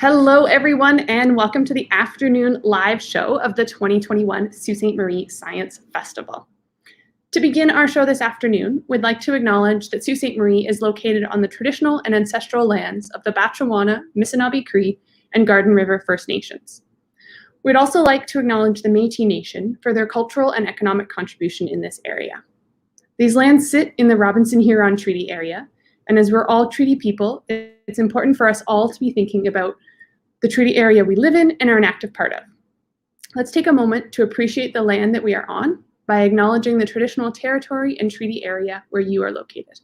Hello, everyone, and welcome to the afternoon live show of the 2021 Sault Ste. Marie Science Festival. To begin our show this afternoon, we'd like to acknowledge that Sault Ste. Marie is located on the traditional and ancestral lands of the Batchewana, Missinaibi Cree, and Garden River First Nations. We'd also like to acknowledge the Métis Nation for their cultural and economic contribution in this area. These lands sit in the Robinson-Huron Treaty area, and as we're all treaty people, it's important for us all to be thinking about the treaty area we live in and are an active part of. Let's take a moment to appreciate the land that we are on by acknowledging the traditional territory and treaty area where you are located.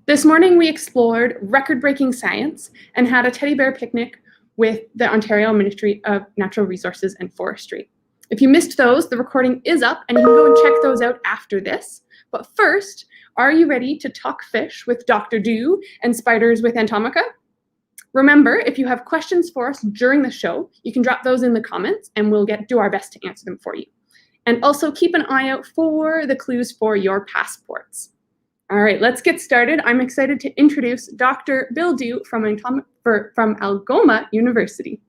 This morning, we explored record-breaking science and had a teddy bear picnic with the Ontario Ministry of Natural Resources and Forestry. If you missed those, the recording is up and you can go and check those out after this. But first, are you ready to talk fish with Dr. Do and spiders with Emtomica? Remember, if you have questions for us during the show, you can drop those in the comments and we'll do our best to answer them for you. And also keep an eye out for the clues for your passports. All right, let's get started. I'm excited to introduce Dr. Bill Do from Algoma University.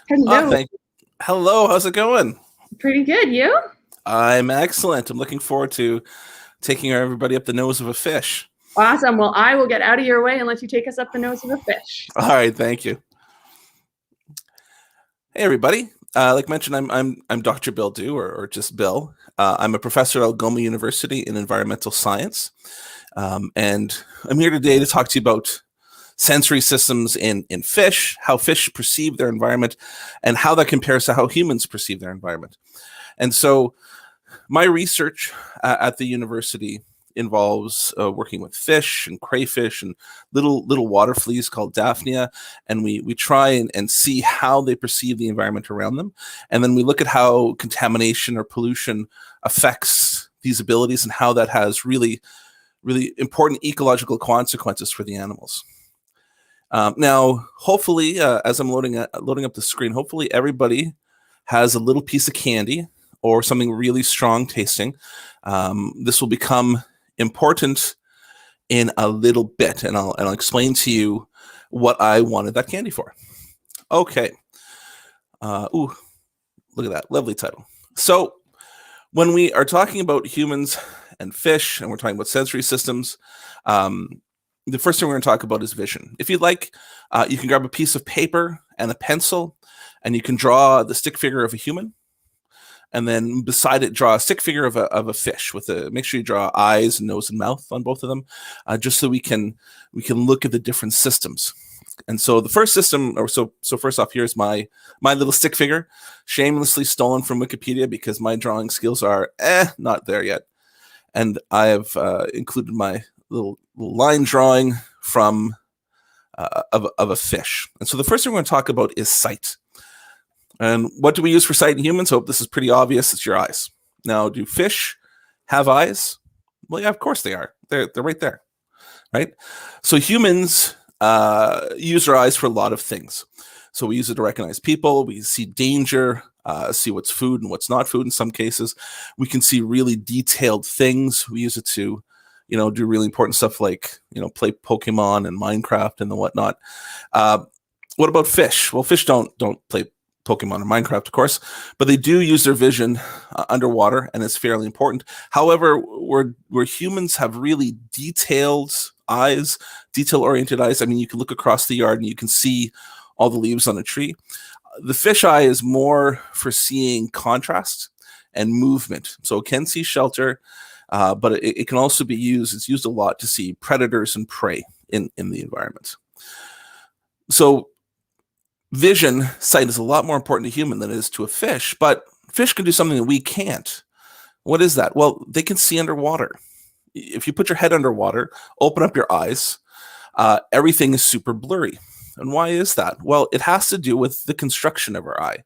Hello. Thank you. Hello, how's it going? Pretty good, you? I'm excellent. I'm looking forward to taking everybody up the nose of a fish. Awesome. Well, I will get out of your way and let you take us up the nose of a fish. All right, thank you. Hey, everybody. Like mentioned, I'm Dr. Bill Do, or just Bill. I'm a professor at Algoma University in environmental science, and I'm here today to talk to you about sensory systems in fish, how fish perceive their environment, and how that compares to how humans perceive their environment. And so my research at the university involves working with fish and crayfish and little water fleas called Daphnia, and we try and see how they perceive the environment around them. And then we look at how contamination or pollution affects these abilities and how that has really, really important ecological consequences for the animals. Now, hopefully, as I'm loading up the screen, hopefully everybody has a little piece of candy or something really strong tasting. This will become important in a little bit, and I'll explain to you what I wanted that candy for. Okay. Ooh, look at that lovely title. So when we are talking about humans and fish, and we're talking about sensory systems, the first thing we're going to talk about is vision. If you'd like, you can grab a piece of paper and a pencil, and you can draw the stick figure of a human. And then beside it, draw a stick figure of a fish make sure you draw eyes, nose, and mouth on both of them, just so we can look at the different systems. And so the first system, so first off, here's my little stick figure, shamelessly stolen from Wikipedia because my drawing skills are not there yet. And I have included my little line drawing from of a fish. And so the first thing we're going to talk about is sight. And what do we use for sight in humans? Hope this is pretty obvious. It's your eyes. Now, do fish have eyes? Well, yeah, of course they are. They're right there, right? So humans use our eyes for a lot of things. So we use it to recognize people. We see danger, see what's food and what's not food in some cases. We can see really detailed things. We use it to, do really important stuff like, play Pokemon and Minecraft and the whatnot. What about fish? Well, fish don't play Pokemon or Minecraft, of course, but they do use their vision underwater, and it's fairly important. However, where humans have really detailed eyes, detail-oriented eyes, I mean, you can look across the yard and you can see all the leaves on a tree. The fish eye is more for seeing contrast and movement. So it can see shelter, but it can also be used, it's used a lot to see predators and prey in the environment. So vision, sight is a lot more important to human than it is to a fish, but fish can do something that we can't. What is that? Well, they can see underwater. If you put your head underwater, open up your eyes, everything is super blurry. And why is that? Well, it has to do with the construction of our eye.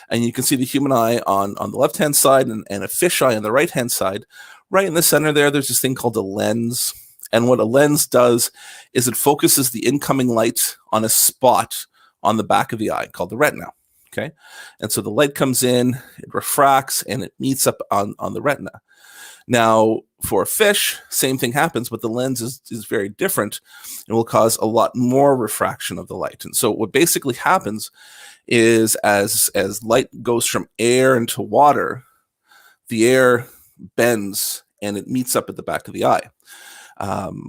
And you can see the human eye on the left-hand side and a fish eye on the right-hand side. Right in the center there's this thing called a lens. And what a lens does is it focuses the incoming light on a spot on the back of the eye called the retina. Okay. And so the light comes in, it refracts, and it meets up on the retina. Now, for a fish, same thing happens, but the lens is very different and will cause a lot more refraction of the light. And so what basically happens is as light goes from air into water, the air bends and it meets up at the back of the eye.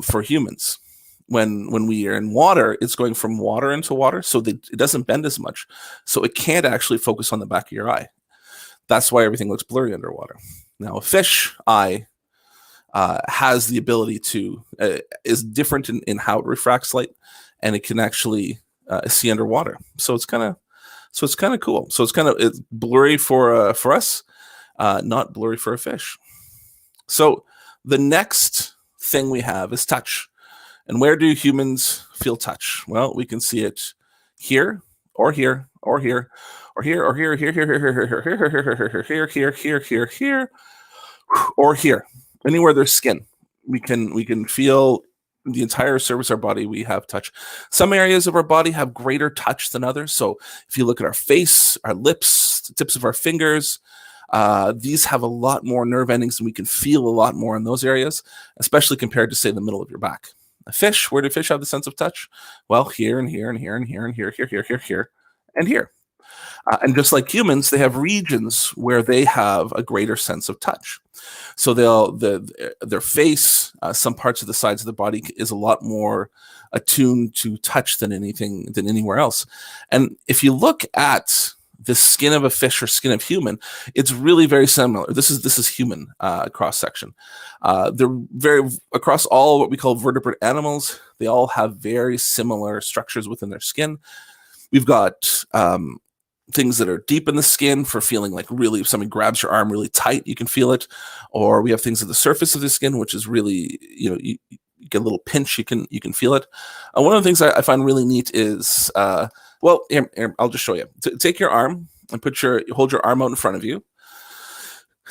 For humans, when we are in water, it's going from water into water, so it doesn't bend as much. So it can't actually focus on the back of your eye. That's why everything looks blurry underwater. Now, a fish eye has the ability to, is different in how it refracts light, and it can actually see underwater. So it's kind of cool. So it's blurry for us, not blurry for a fish. So the next thing we have is touch. And where do humans feel touch? Well, we can see it here, or here, or here, or here, or here, here, here, here, here, here, here, here, here, here, or here. Anywhere there's skin, we can feel the entire surface of our body. We have touch. Some areas of our body have greater touch than others. So if you look at our face, our lips, the tips of our fingers, these have a lot more nerve endings, and we can feel a lot more in those areas, especially compared to, say, the middle of your back. A fish, where do fish have the sense of touch? Well, here and here and here and here and here, here, here, here, here, and here. And just like humans, they have regions where they have a greater sense of touch. So their face, some parts of the sides of the body is a lot more attuned to touch than anywhere else. And if you look at the skin of a fish or skin of human, it's really very similar. This is human cross section. They're very across all what we call vertebrate animals. They all have very similar structures within their skin. We've got things that are deep in the skin for feeling like really, if somebody grabs your arm really tight, you can feel it. Or we have things at the surface of the skin, which is really, you get a little pinch, you can feel it. One of the things I find really neat is, well, here, I'll just show you. Take your arm and hold your arm out in front of you.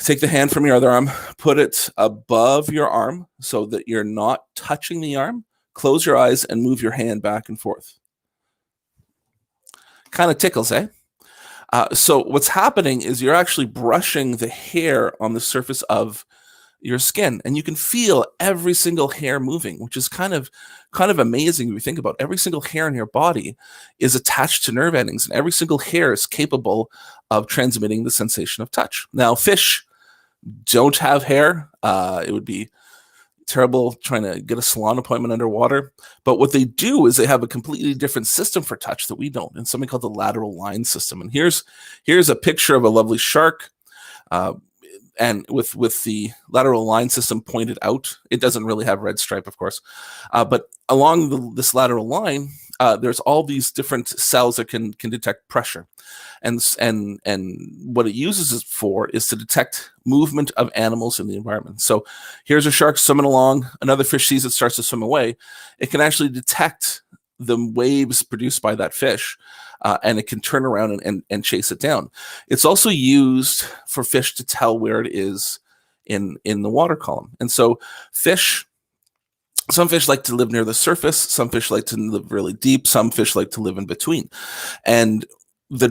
Take the hand from your other arm, put it above your arm so that you're not touching the arm. Close your eyes and move your hand back and forth. Kind of tickles, eh? So what's happening is you're actually brushing the hair on the surface of your skin, and you can feel every single hair moving, which is kind of amazing if you think about it. Every single hair in your body is attached to nerve endings, and every single hair is capable of transmitting the sensation of touch. Now, fish don't have hair. It would be terrible trying to get a salon appointment underwater. But what they do is they have a completely different system for touch that we don't, and something called the lateral line system. And here's a picture of a lovely shark. And with the lateral line system pointed out, it doesn't really have red stripe, of course. But along this lateral line, there's all these different cells that can detect pressure. And what it uses it for is to detect movement of animals in the environment. So here's a shark swimming along. Another fish sees it, starts to swim away. It can actually detect the waves produced by that fish, and it can turn around and chase it down. It's also used for fish to tell where it is in the water column. And so some fish like to live near the surface, some fish like to live really deep, some fish like to live in between. And there's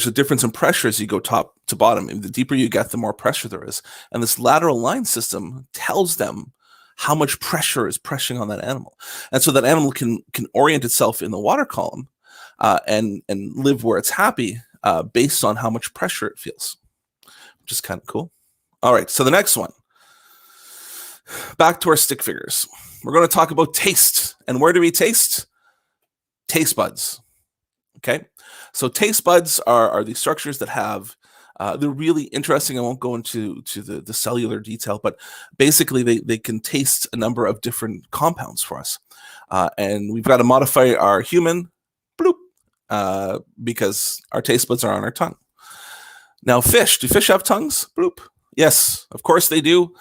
a difference in pressure as you go top to bottom. And the deeper you get, the more pressure there is. And this lateral line system tells them how much pressure is pressing on that animal. And so that animal can orient itself in the water column and live where it's happy based on how much pressure it feels, which is kind of cool. All right, so the next one. Back to our stick figures. We're going to talk about taste. And where do we taste? Taste buds. Okay, so taste buds are these structures that have, they're really interesting. I won't go into the cellular detail, but basically they can taste a number of different compounds for us. And we've got to modify our human, bloop, because our taste buds are on our tongue. Now, do fish have tongues? Bloop. Yes, of course they do.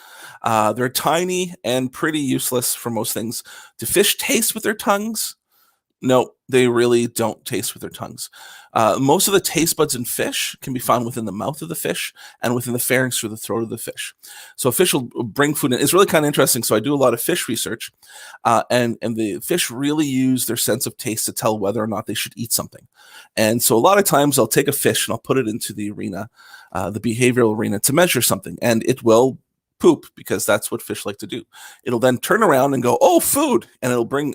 They're tiny and pretty useless for most things. Do fish taste with their tongues? No, they really don't taste with their tongues. Most of the taste buds in fish can be found within the mouth of the fish and within the pharynx or the throat of the fish. So a fish will bring food in. It's really kind of interesting. So I do a lot of fish research, and the fish really use their sense of taste to tell whether or not they should eat something. And so a lot of times I'll take a fish and I'll put it into the arena, the behavioral arena, to measure something, and it will poop, because that's what fish like to do. It'll then turn around and go, oh, food, and it'll bring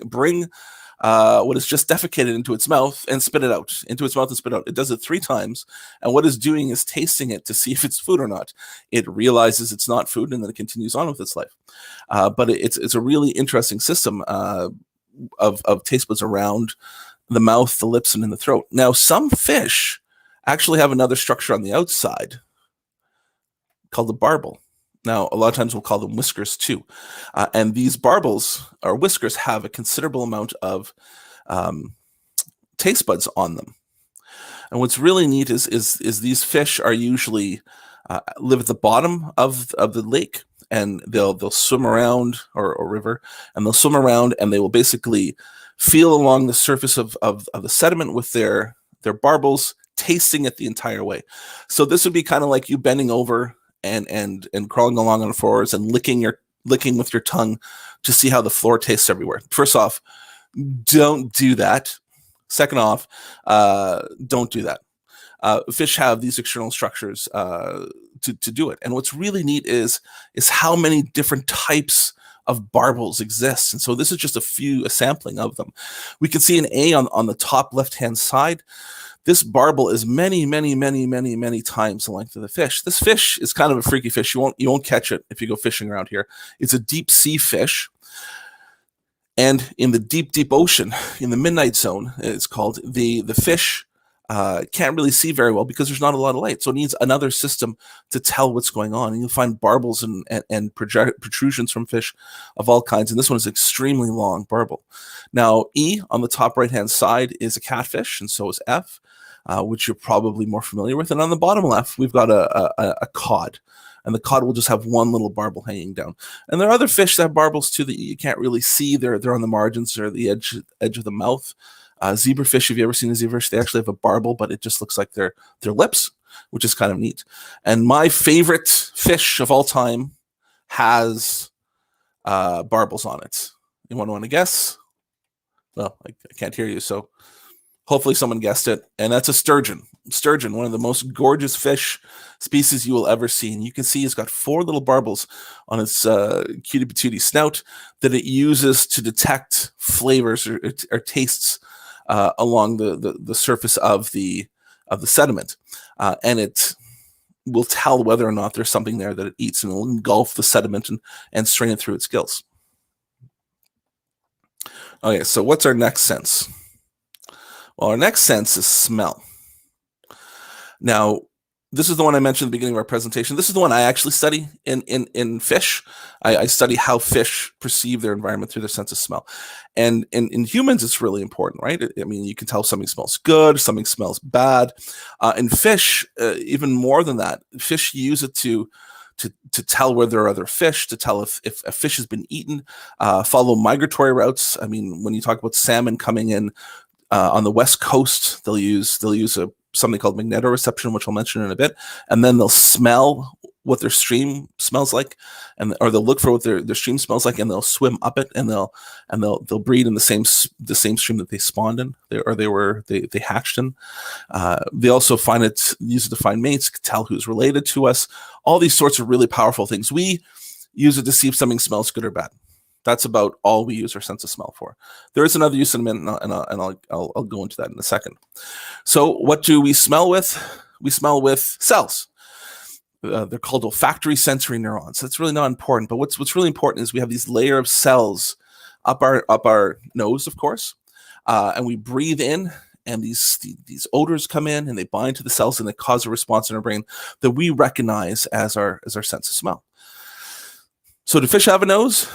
what is just defecated into its mouth and spit it out. Into its mouth and spit out. It does it 3 times, and what it's doing is tasting it to see if it's food or not. It realizes it's not food, and then it continues on with its life. But it's a really interesting system of taste buds around the mouth, the lips, and in the throat. Now, some fish actually have another structure on the outside called the barbel. Now, a lot of times we'll call them whiskers too. And these barbels or whiskers have a considerable amount of taste buds on them. And what's really neat is these fish are usually live at the bottom of the lake, and they'll swim around, or river, and they'll swim around, and they will basically feel along the surface of the sediment with their barbels, tasting it the entire way. So this would be kind of like you bending over and crawling along on the floors and licking with your tongue to see how the floor tastes everywhere. First off, don't do that. Second off, don't do that. Fish have these external structures to do it. And what's really neat is how many different types of barbels exist. And so this is just a sampling of them. We can see an A on the top left-hand side. This barbel is many, many, many, many, many times the length of the fish. This fish is kind of a freaky fish. You won't catch it if you go fishing around here. It's a deep sea fish. And in the deep, deep ocean, in the midnight zone, it's called, the fish can't really see very well because there's not a lot of light. So it needs another system to tell what's going on. And you'll find barbels and protrusions from fish of all kinds. And this one is extremely long barbel. Now, E on the top right-hand side is a catfish, and so is F, which you're probably more familiar with. And on the bottom left, we've got a cod. And the cod will just have one little barbel hanging down. And there are other fish that have barbels too that you can't really see. They're on the margins or the edge of the mouth. Zebrafish, have you ever seen a zebrafish? They actually have a barbel, but it just looks like their lips, which is kind of neat. And my favorite fish of all time has barbels on it. You want to guess? Well, I can't hear you, so hopefully someone guessed it. And that's a sturgeon. Sturgeon, one of the most gorgeous fish species you will ever see. And you can see it's got 4 little barbels on its cutie patootie snout that it uses to detect flavors or tastes along the surface of the sediment. And it will tell whether or not there's something there that it eats, and it will engulf the sediment and strain it through its gills. Okay, so what's our next sense? Well, our next sense is smell. Now, this is the one I mentioned at the beginning of our presentation. This is the one I actually study in fish. I study how fish perceive their environment through their sense of smell. And in humans, it's really important, right? I mean, you can tell if something smells good, something smells bad. In fish, even more than that, fish use it to tell where there are other fish, to tell if a fish has been eaten, follow migratory routes. I mean, when you talk about salmon coming in on the West Coast, they'll use something called magnetoreception, which I'll mention in a bit, and then they'll smell what their stream smells like, or they'll look for what their stream smells like, and they'll swim up it, and they'll breed in the same stream that they spawned in, they hatched in. They also use it to find mates, tell who's related to us. All these sorts of really powerful things. We use it to see if something smells good or bad. That's about all we use our sense of smell for. There is another use in a minute, and I'll go into that in a second. So what do we smell with? We smell with cells. They're called olfactory sensory neurons. That's really not important, but what's really important is we have these layer of cells up our nose, of course, and we breathe in, and these odors come in, and they bind to the cells, and they cause a response in our brain that we recognize as our sense of smell. So do fish have a nose?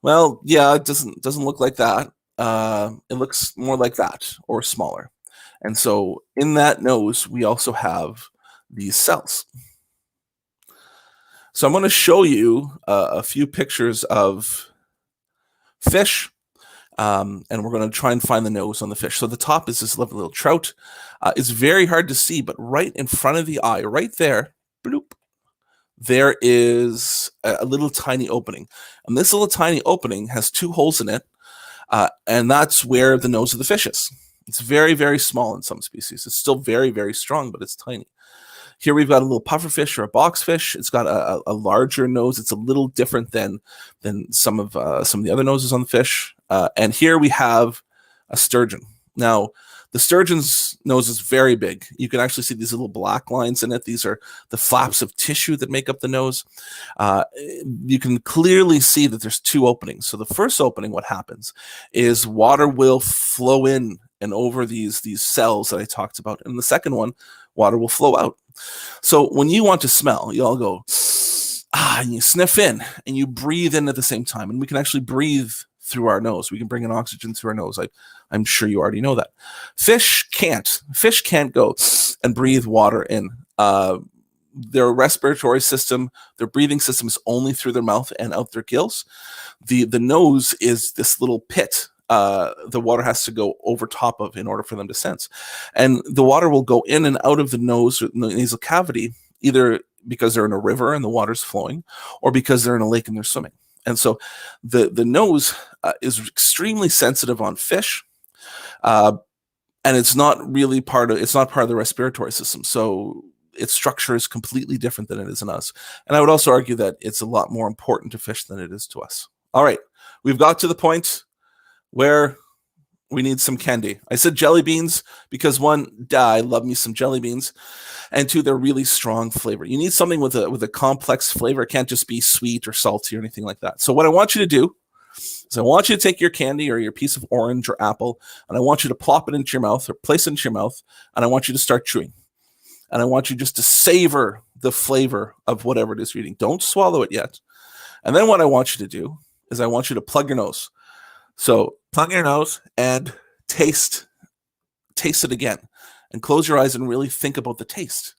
Well, yeah, it doesn't look like that. It looks more like that, or smaller. And so in that nose, we also have these cells. So I'm going to show you a few pictures of fish, and we're going to try and find the nose on the fish. So the top is this lovely little trout. It's very hard to see, but right in front of the eye, right there, bloop, there is a little tiny opening. And this little tiny opening has 2 holes in it, and that's where the nose of the fish is. It's very, very small in some species. It's still very, very strong, but it's tiny. Here we've got a little pufferfish or a boxfish. It's got a larger nose. It's a little different than some of the other noses on the fish. And here we have a sturgeon. Now, the sturgeon's nose is very big. You can actually see these little black lines in it. These are the flaps of tissue that make up the nose. You can clearly see that there's two openings. So the first opening, what happens is water will flow in and over these cells that I talked about. And the second one, water will flow out. So when you want to smell, you all go, and you sniff in and you breathe in at the same time. And we can actually breathe through our nose. We can bring in oxygen through our nose. I'm sure you already know that. Fish can't. Fish can't go and breathe water in. Their respiratory system, their breathing system is only through their mouth and out their gills. The nose is this little pit the water has to go over top of in order for them to sense. And the water will go in and out of the nose or the nasal cavity, either because they're in a river and the water's flowing, or because they're in a lake and they're swimming. And so the nose is extremely sensitive on fish, and it's not really part of the respiratory system. So its structure is completely different than it is in us. And I would also argue that it's a lot more important to fish than it is to us. All right, we've got to the point where we need some candy. I said jelly beans because one, I love me some jelly beans, and two, they're really strong flavor. You need something with a complex flavor. It can't just be sweet or salty or anything like that. So what I want you to do is I want you to take your candy or your piece of orange or apple, and I want you to plop it into your mouth or place it into your mouth, and I want you to start chewing. And I want you just to savor the flavor of whatever it is you're eating. Don't swallow it yet. And then what I want you to do is I want you to plug your nose. So plug your nose and taste it again, and close your eyes and really think about the taste.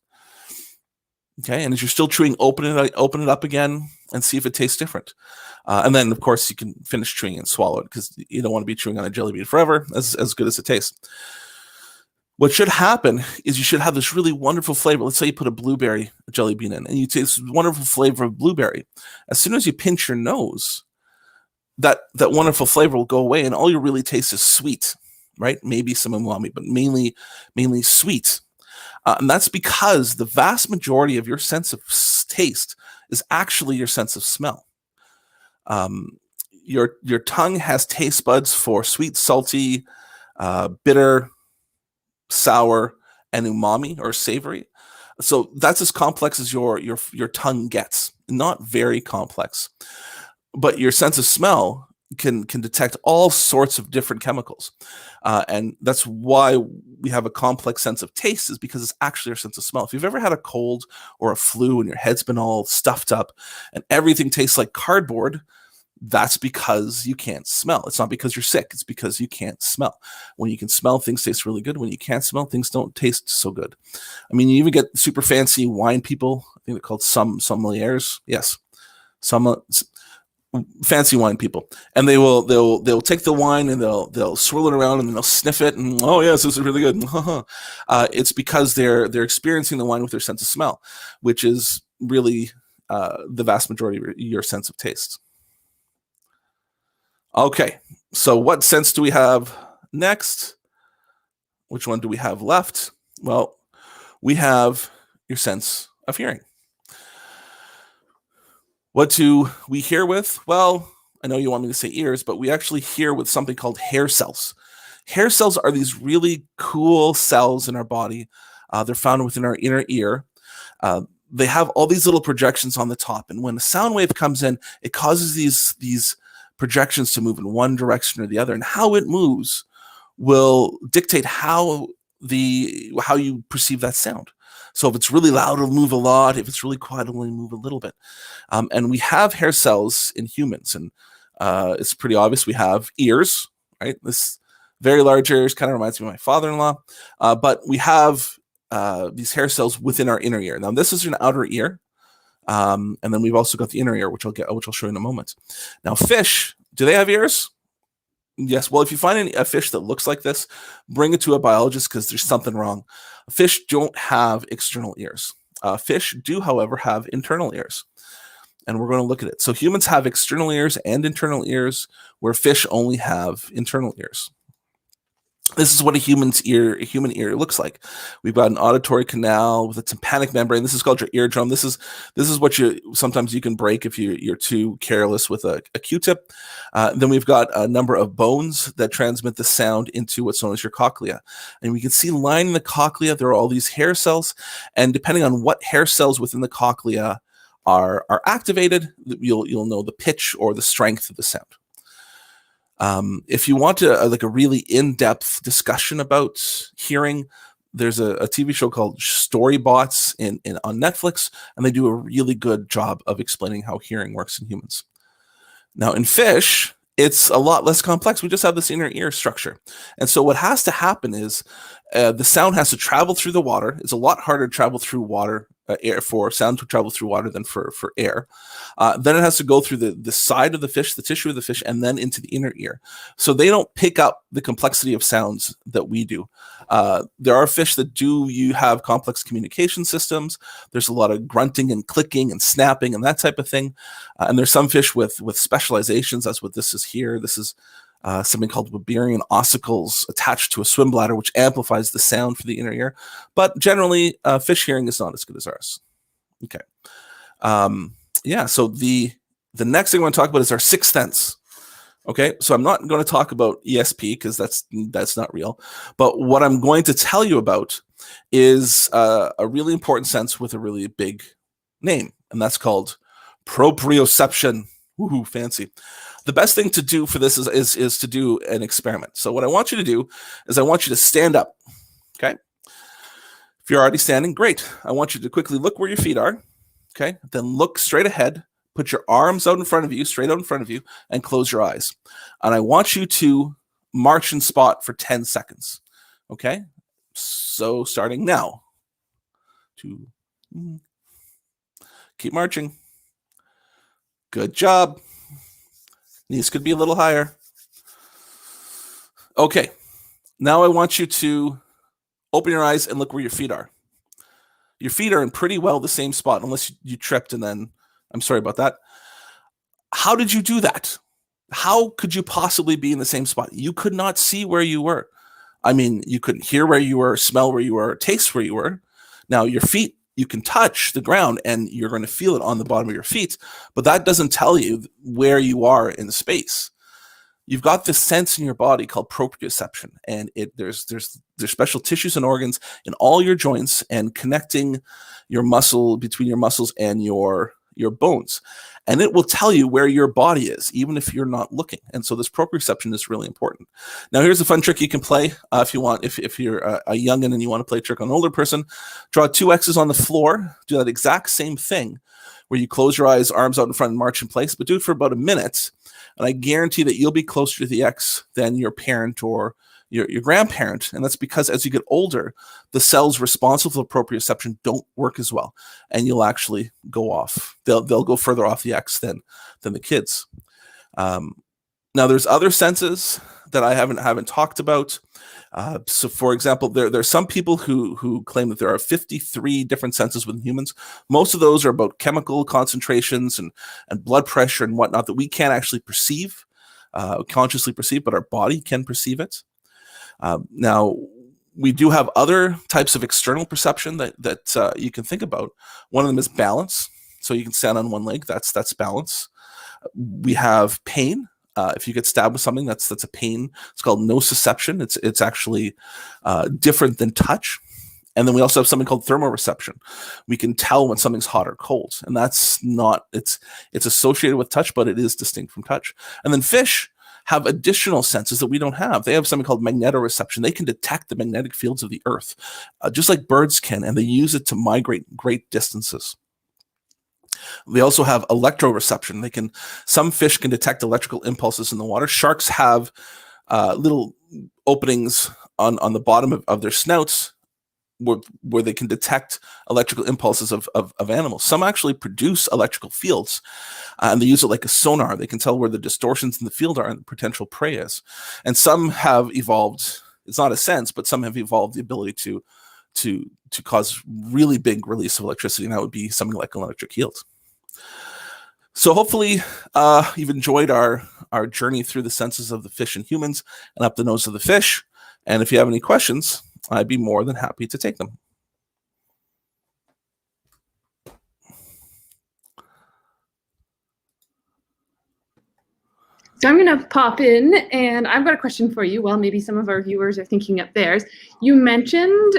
Okay, and as you're still chewing, open it up again and see if it tastes different. And then, of course, you can finish chewing and swallow it because you don't want to be chewing on a jelly bean forever, as good as it tastes. What should happen is you should have this really wonderful flavor. Let's say you put a blueberry jelly bean in, and you taste this wonderful flavor of blueberry. As soon as you pinch your nose, that wonderful flavor will go away, and all you really taste is sweet, right? Maybe some umami, but mainly sweet. And that's because the vast majority of your sense of taste is actually your sense of smell. Your tongue has taste buds for sweet, salty, bitter, sour, and umami or savory. So that's as complex as your tongue gets. Not very complex. But your sense of smell can detect all sorts of different chemicals. And that's why we have a complex sense of taste, is because it's actually our sense of smell. If you've ever had a cold or a flu and your head's been all stuffed up and everything tastes like cardboard, that's because you can't smell. It's not because you're sick. It's because you can't smell. When you can smell, things taste really good. When you can't smell, things don't taste so good. I mean, you even get super fancy wine people. I think they're called sommeliers. Yes. Fancy wine people, and they'll take the wine and they'll swirl it around and then they'll sniff it and, oh yes, this is really good. It's because they're experiencing the wine with their sense of smell, which is really the vast majority of your sense of taste. Okay, so what sense do we have next? Which one do we have left? Well, we have your sense of hearing. What do we hear with? Well, I know you want me to say ears, but we actually hear with something called hair cells. Hair cells are these really cool cells in our body. They're found within our inner ear. They have all these little projections on the top, and when a sound wave comes in, it causes these projections to move in one direction or the other, and how it moves will dictate how you perceive that sound. So if it's really loud, it'll move a lot. If it's really quiet, it'll only move a little bit. And we have hair cells in humans, and it's pretty obvious. We have ears, right? This very large ears kind of reminds me of my father-in-law. But we have these hair cells within our inner ear. Now, this is an outer ear. And then we've also got the inner ear, which I'll show you in a moment. Now, fish, do they have ears? Yes. Well, if you find a fish that looks like this, bring it to a biologist because there's something wrong. Fish don't have external ears. Fish do, however, have internal ears. And we're going to look at it. So humans have external ears and internal ears, where fish only have internal ears. This is what a human ear looks like. We've got an auditory canal with a tympanic membrane. This is called your eardrum. This is what sometimes you can break if you're too careless with a Q-tip. Then we've got a number of bones that transmit the sound into what's known as your cochlea. And we can see lining the cochlea, there are all these hair cells. And depending on what hair cells within the cochlea are activated, you'll know the pitch or the strength of the sound. If you want a really in-depth discussion about hearing, there's a TV show called Storybots on Netflix, and they do a really good job of explaining how hearing works in humans. Now, in fish, it's a lot less complex. We just have this inner ear structure. And so what has to happen is the sound has to travel through the water. It's a lot harder to travel through water, air for sound to travel through water than for air. Then it has to go through the side of the fish, the tissue of the fish, and then into the inner ear. So they don't pick up the complexity of sounds that we do. There are fish that you have complex communication systems. There's a lot of grunting and clicking and snapping and that type of thing. And there's some fish with specializations. That's what this is here. This is something called Weberian ossicles attached to a swim bladder, which amplifies the sound for the inner ear. But generally, fish hearing is not as good as ours. Okay. Yeah, so the next thing I want to talk about is our sixth sense. Okay, so I'm not going to talk about ESP because that's not real. But what I'm going to tell you about is a really important sense with a really big name, and that's called proprioception. Woohoo, fancy. The best thing to do for this is to do an experiment. So what I want you to do is I want you to stand up. Okay. If you're already standing, great. I want you to quickly look where your feet are. Okay. Then look straight ahead. Put your arms out in front of you, straight out in front of you, and close your eyes. And I want you to march and spot for 10 seconds. Okay. So starting now. Keep marching. Good job. Knees could be a little higher. Okay. Now I want you to open your eyes and look where your feet are. Your feet are in pretty well the same spot, unless you tripped and then, I'm sorry about that. How did you do that? How could you possibly be in the same spot? You could not see where you were. I mean, you couldn't hear where you were, smell where you were, taste where you were. Now, your feet, you can touch the ground and you're going to feel it on the bottom of your feet, but that doesn't tell you where you are in space. You've got this sense in your body called proprioception, and there's special tissues and organs in all your joints and connecting your muscle between your muscles and your bones. And it will tell you where your body is, even if you're not looking. And so this proprioception is really important. Now, here's a fun trick you can play if you want. If you're a youngin' and you want to play a trick on an older person, draw 2 X's on the floor. Do that exact same thing where you close your eyes, arms out in front, and march in place, but do it for about a minute. And I guarantee that you'll be closer to the X than your parent or your grandparent. And that's because as you get older, the cells responsible for proprioception don't work as well. And you'll actually go off. They'll go further off the X than the kids. Now, there's other senses that I haven't talked about. So, for example, there are some people who claim that there are 53 different senses within humans. Most of those are about chemical concentrations and blood pressure and whatnot that we can't actually perceive, consciously perceive, but our body can perceive it. Now, we do have other types of external perception that you can think about. One of them is balance. So you can stand on one leg. That's balance. We have pain. If you get stabbed with something, that's a pain. It's called nociception. It's actually different than touch. And then we also have something called thermoreception. We can tell when something's hot or cold, and that's not. It's associated with touch, but it is distinct from touch. And then fish have additional senses that we don't have. They have something called magnetoreception. They can detect the magnetic fields of the earth, just like birds can, and they use it to migrate great distances. They also have electroreception. Some fish can detect electrical impulses in the water. Sharks have little openings on the bottom of their snouts where they can detect electrical impulses of animals. Some actually produce electrical fields, and they use it like a sonar. They can tell where the distortions in the field are and the potential prey is. And some have evolved, it's not a sense, but some have evolved the ability to cause really big release of electricity, and that would be something like an electric field. So hopefully you've enjoyed our journey through the senses of the fish and humans and up the nose of the fish. And if you have any questions, I'd be more than happy to take them. So I'm going to pop in, and I've got a question for you. Well, maybe some of our viewers are thinking up theirs. You mentioned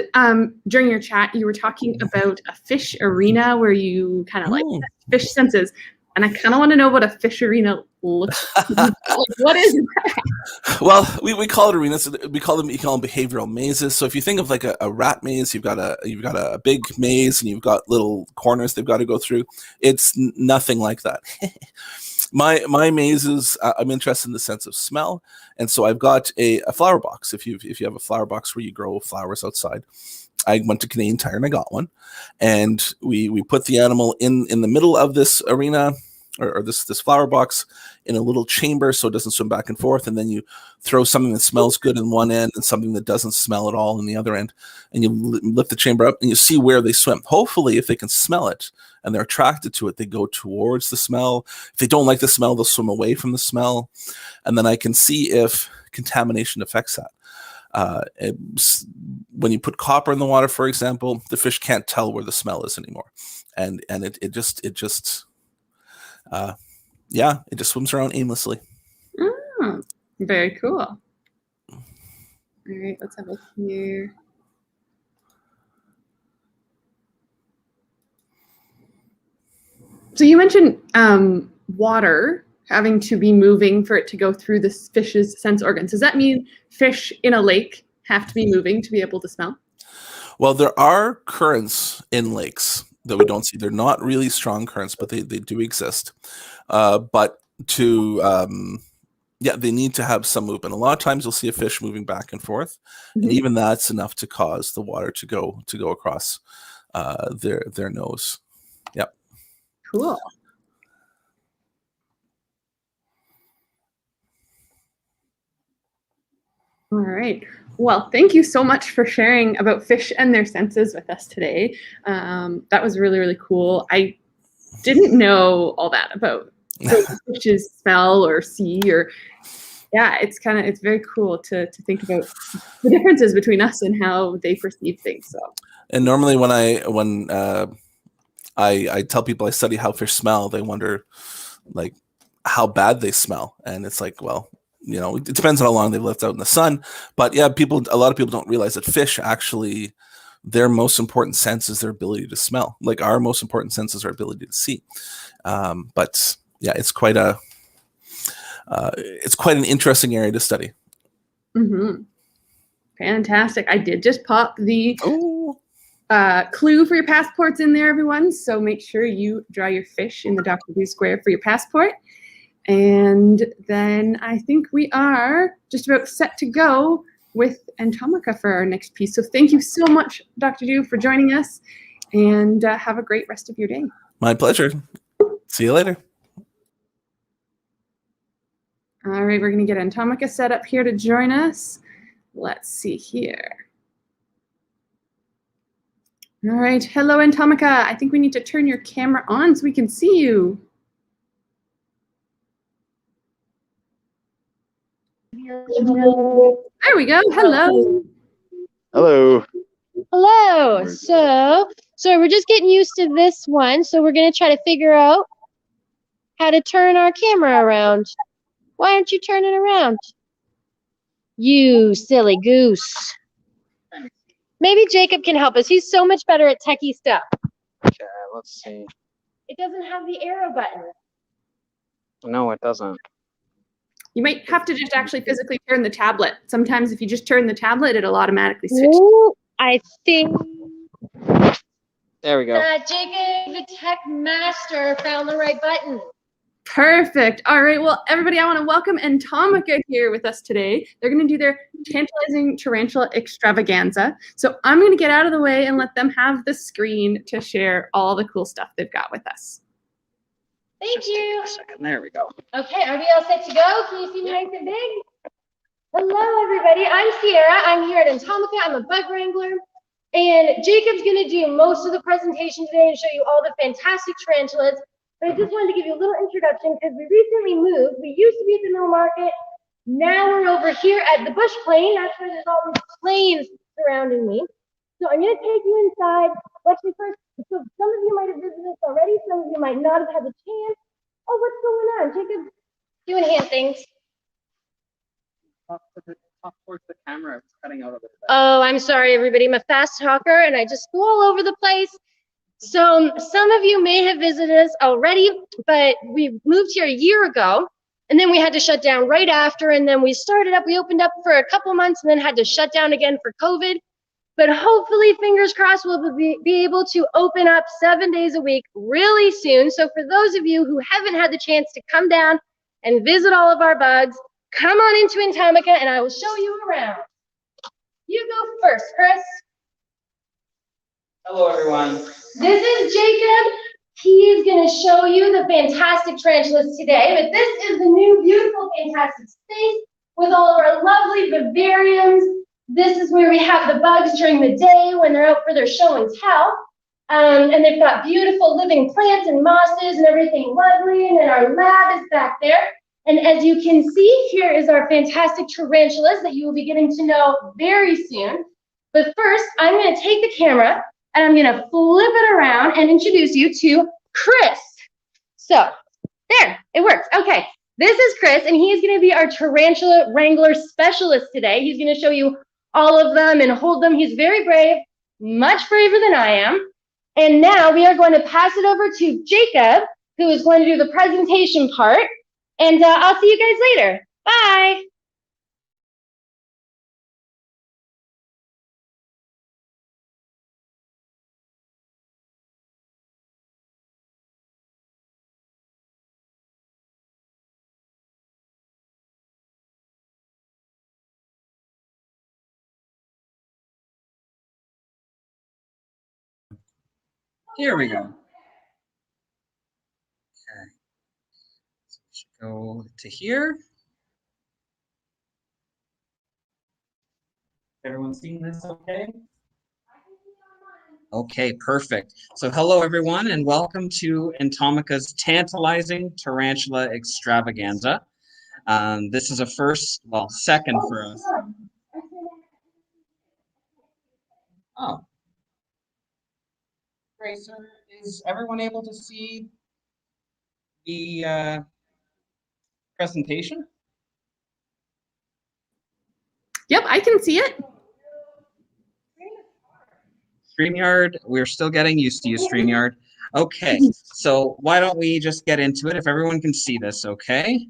during your chat, you were talking about a fish arena where you kind of like fish senses. And I kind of want to know what a fish arena looks like. What is that? Well, we call it arenas. We call them behavioral mazes. So if you think of like a rat maze, you've got a big maze and you've got little corners they've got to go through. It's nothing like that. My mazes, I'm interested in the sense of smell, and so I've got a flower box. If you have a flower box where you grow flowers outside, I went to Canadian Tire and I got one, and we put the animal in the middle of this arena or this flower box in a little chamber so it doesn't swim back and forth, and then you throw something that smells good in one end and something that doesn't smell at all in the other end, and you lift the chamber up and you see where they swim. Hopefully, if they can smell it and they're attracted to it, they go towards the smell. If they don't like the smell, they'll swim away from the smell, and then I can see if contamination affects that. When you put copper in the water, for example, the fish can't tell where the smell is anymore, and it just swims around aimlessly. Oh, very cool. All right, let's have a look here. So you mentioned water having to be moving for it to go through this fish's sense organs. Does that mean fish in a lake have to be moving to be able to smell? Well, there are currents in lakes that we don't see. They're not really strong currents, but they do exist. But they need to have some movement. A lot of times you'll see a fish moving back and forth, and even that's enough to cause the water to go across their nose. Yep. Cool. All right. Well, thank you so much for sharing about fish and their senses with us today. That was really, really cool. I didn't know all that about fishes smell or see, or it's very cool to think about the differences between us and how they perceive things. So. And normally when I tell people I study how fish smell, they wonder like how bad they smell, and it's like, well, it depends on how long they've lived out in the sun. But yeah, a lot of people don't realize that fish actually, their most important sense is their ability to smell. Like our most important sense is our ability to see. But yeah, it's quite an interesting area to study. Mm-hmm. Fantastic. I did just pop the clue for your passports in there, everyone. So make sure you draw your fish in the Dr. Blue square for your passport. And then I think we are just about set to go with Emtomica for our next piece. So thank you so much, Dr. Du, for joining us, and have a great rest of your day. My pleasure. See you later. All right, we're going to get Emtomica set up here to join us. Let's see here. All right, hello, Emtomica. I think we need to turn your camera on so we can see you. There we go. Hello. Hello. Hello. So we're just getting used to this one. So we're going to try to figure out how to turn our camera around. Why aren't you turning around? You silly goose. Maybe Jacob can help us. He's so much better at techie stuff. Okay, let's see. It doesn't have the arrow button. No, it doesn't. You might have to just actually physically turn the tablet. Sometimes if you just turn the tablet, it'll automatically switch. Ooh, I think There we go. Jacob, the tech master, found the right button. Perfect. All right. Well, everybody, I want to welcome Emtomica here with us today. They're going to do their tantalizing tarantula extravaganza. So I'm going to get out of the way and let them have the screen to share all the cool stuff they've got with us. Thank you. A second. There we go. Okay, are we all set to go? Can you see me nice and big? Hello, everybody. I'm Sierra. I'm here at Emtomica. I'm a bug wrangler. And Jacob's going to do most of the presentation today and show you all the fantastic tarantulas. But I just wanted to give you a little introduction because we recently moved. We used to be at the mill market, Now we're over here at the bush plane. That's where there's all these planes surrounding me. So I'm going to take you inside. Well, actually, first, so some of you might have visited us already. Some of you might not have had the chance. Oh, what's going on? Jacob doing hand things. Talk towards the camera. It's cutting out a little bit. Oh, I'm sorry, everybody. I'm a fast talker, and I just go all over the place. So some of you may have visited us already, but we moved here a year ago, and then we had to shut down right after, and then we opened up for a couple months, and then had to shut down again for COVID. But hopefully, fingers crossed, we'll be able to open up 7 days a week really soon. So for those of you who haven't had the chance to come down and visit all of our bugs, come on into Emtomica, and I will show you around. You go first, Chris. Hello, everyone. This is Jacob. He is going to show you the fantastic tarantulas today, but this is the new beautiful fantastic space with all of our lovely vivariums. This is where we have the bugs during the day when they're out for their show and tell. And they've got beautiful living plants and mosses and everything lovely. And then our lab is back there. And as you can see, here is our fantastic tarantulas that you will be getting to know very soon. But first, I'm going to take the camera and I'm going to flip it around and introduce you to Chris. So there, it works. Okay, this is Chris, and he's going to be our tarantula wrangler specialist today. He's going to show you all of them and hold them. He's very brave, much braver than I am. And now we are going to pass it over to Jacob, who is going to do the presentation part. And I'll see you guys later. Bye. Here we go. Okay. So we should go to here. Everyone seeing this okay? Okay, perfect. So hello, everyone, and welcome to Emtomica's tantalizing tarantula extravaganza. This is a first, well, second for us. Oh. Great, so is everyone able to see the presentation? Yep, I can see it. StreamYard, we're still getting used to you, StreamYard. Okay, so why don't we just get into it if everyone can see this, okay?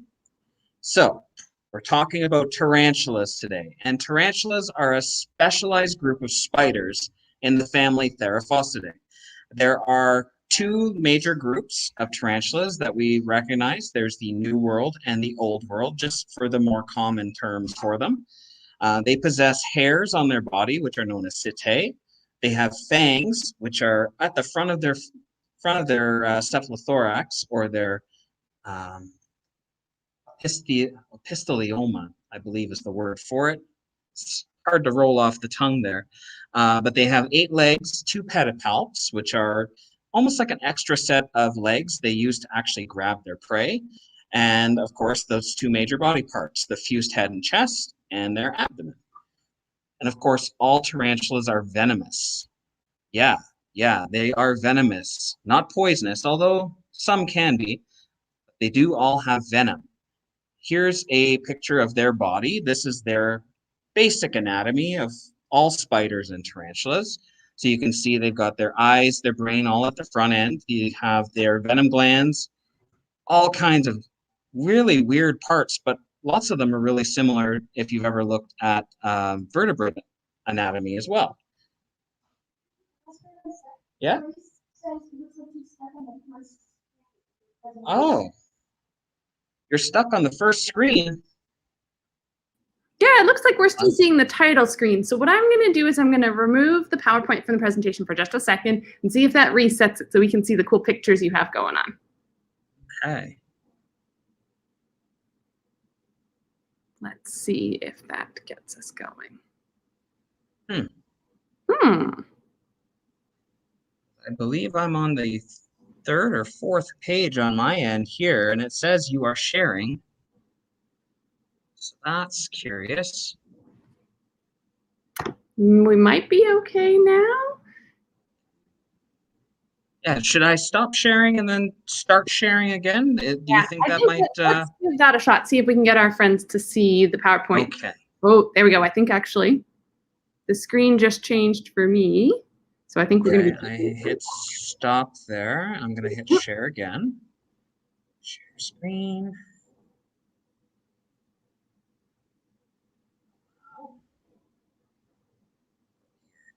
So, we're talking about tarantulas today, and tarantulas are a specialized group of spiders in the family Theraphosidae. There are two major groups of tarantulas that we recognize. There's the New World and the Old World, just for the more common terms for them. They possess hairs on their body, which are known as setae. They have fangs, which are at the front of their cephalothorax, or their pistolioma, I believe is the word for it. It's hard to roll off the tongue there. But they have 8 legs, 2 pedipalps, which are almost like an extra set of legs they use to actually grab their prey. And of course, those 2 major body parts, the fused head and chest, and their abdomen. And of course, all tarantulas are venomous. Yeah, they are venomous, not poisonous, although some can be. They do all have venom. Here's a picture of their body. This is their basic anatomy of all spiders and tarantulas. So you can see they've got their eyes, their brain all at the front end. You have their venom glands, all kinds of really weird parts, but lots of them are really similar if you've ever looked at vertebrate anatomy as well. Yeah? Oh. You're stuck on the first screen. Yeah, it looks like we're still seeing the title screen. So what I'm going to do is I'm going to remove the PowerPoint from the presentation for just a second and see if that resets it so we can see the cool pictures you have going on. Okay. Let's see if that gets us going. I believe I'm on the 3rd or 4th page on my end here, and it says you are sharing. So that's curious. We might be okay now. Yeah, should I stop sharing and then start sharing again? Do you think I that think might? let's give that a shot. See if we can get our friends to see the PowerPoint. Okay. Oh, there we go. I think actually the screen just changed for me. So I think we're going to Okay, be. I hit stop there. I'm going to hit share again. Share screen.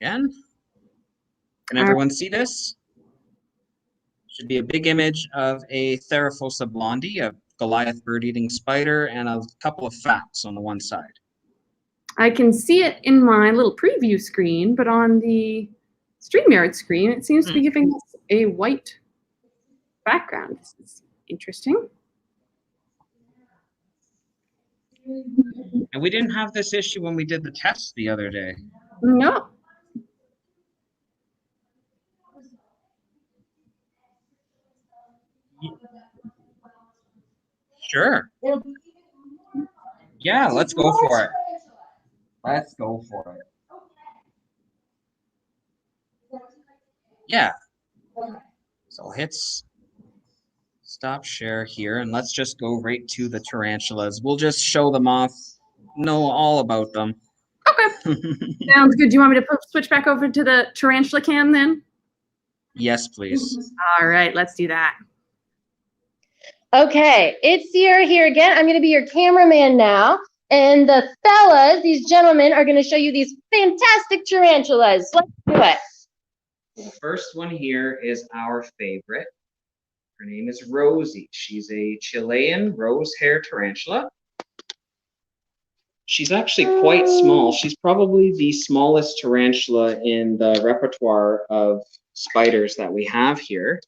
Again. Can everyone see this? Should be a big image of a Theraphosa blondie, a Goliath bird-eating spider, and a couple of facts on the one side. I can see it in my little preview screen, but on the StreamYard screen, it seems to be giving us a white background. This is interesting. And we didn't have this issue when we did the test the other day. No. Sure. Yeah, let's go for it. Let's go for it. Yeah. So hit stop share here, and let's just go right to the tarantulas. We'll just show them off, know all about them. Okay. Sounds good. Do you want me to switch back over to the tarantula cam then? Yes, please. All right, let's do that. Okay, it's Sierra here again. I'm going to be your cameraman now. And the fellas, these gentlemen, are going to show you these fantastic tarantulas. Let's do it. The first one here is our favorite. Her name is Rosie. She's a Chilean rose hair tarantula. She's actually quite small. She's probably the smallest tarantula in the repertoire of spiders that we have here.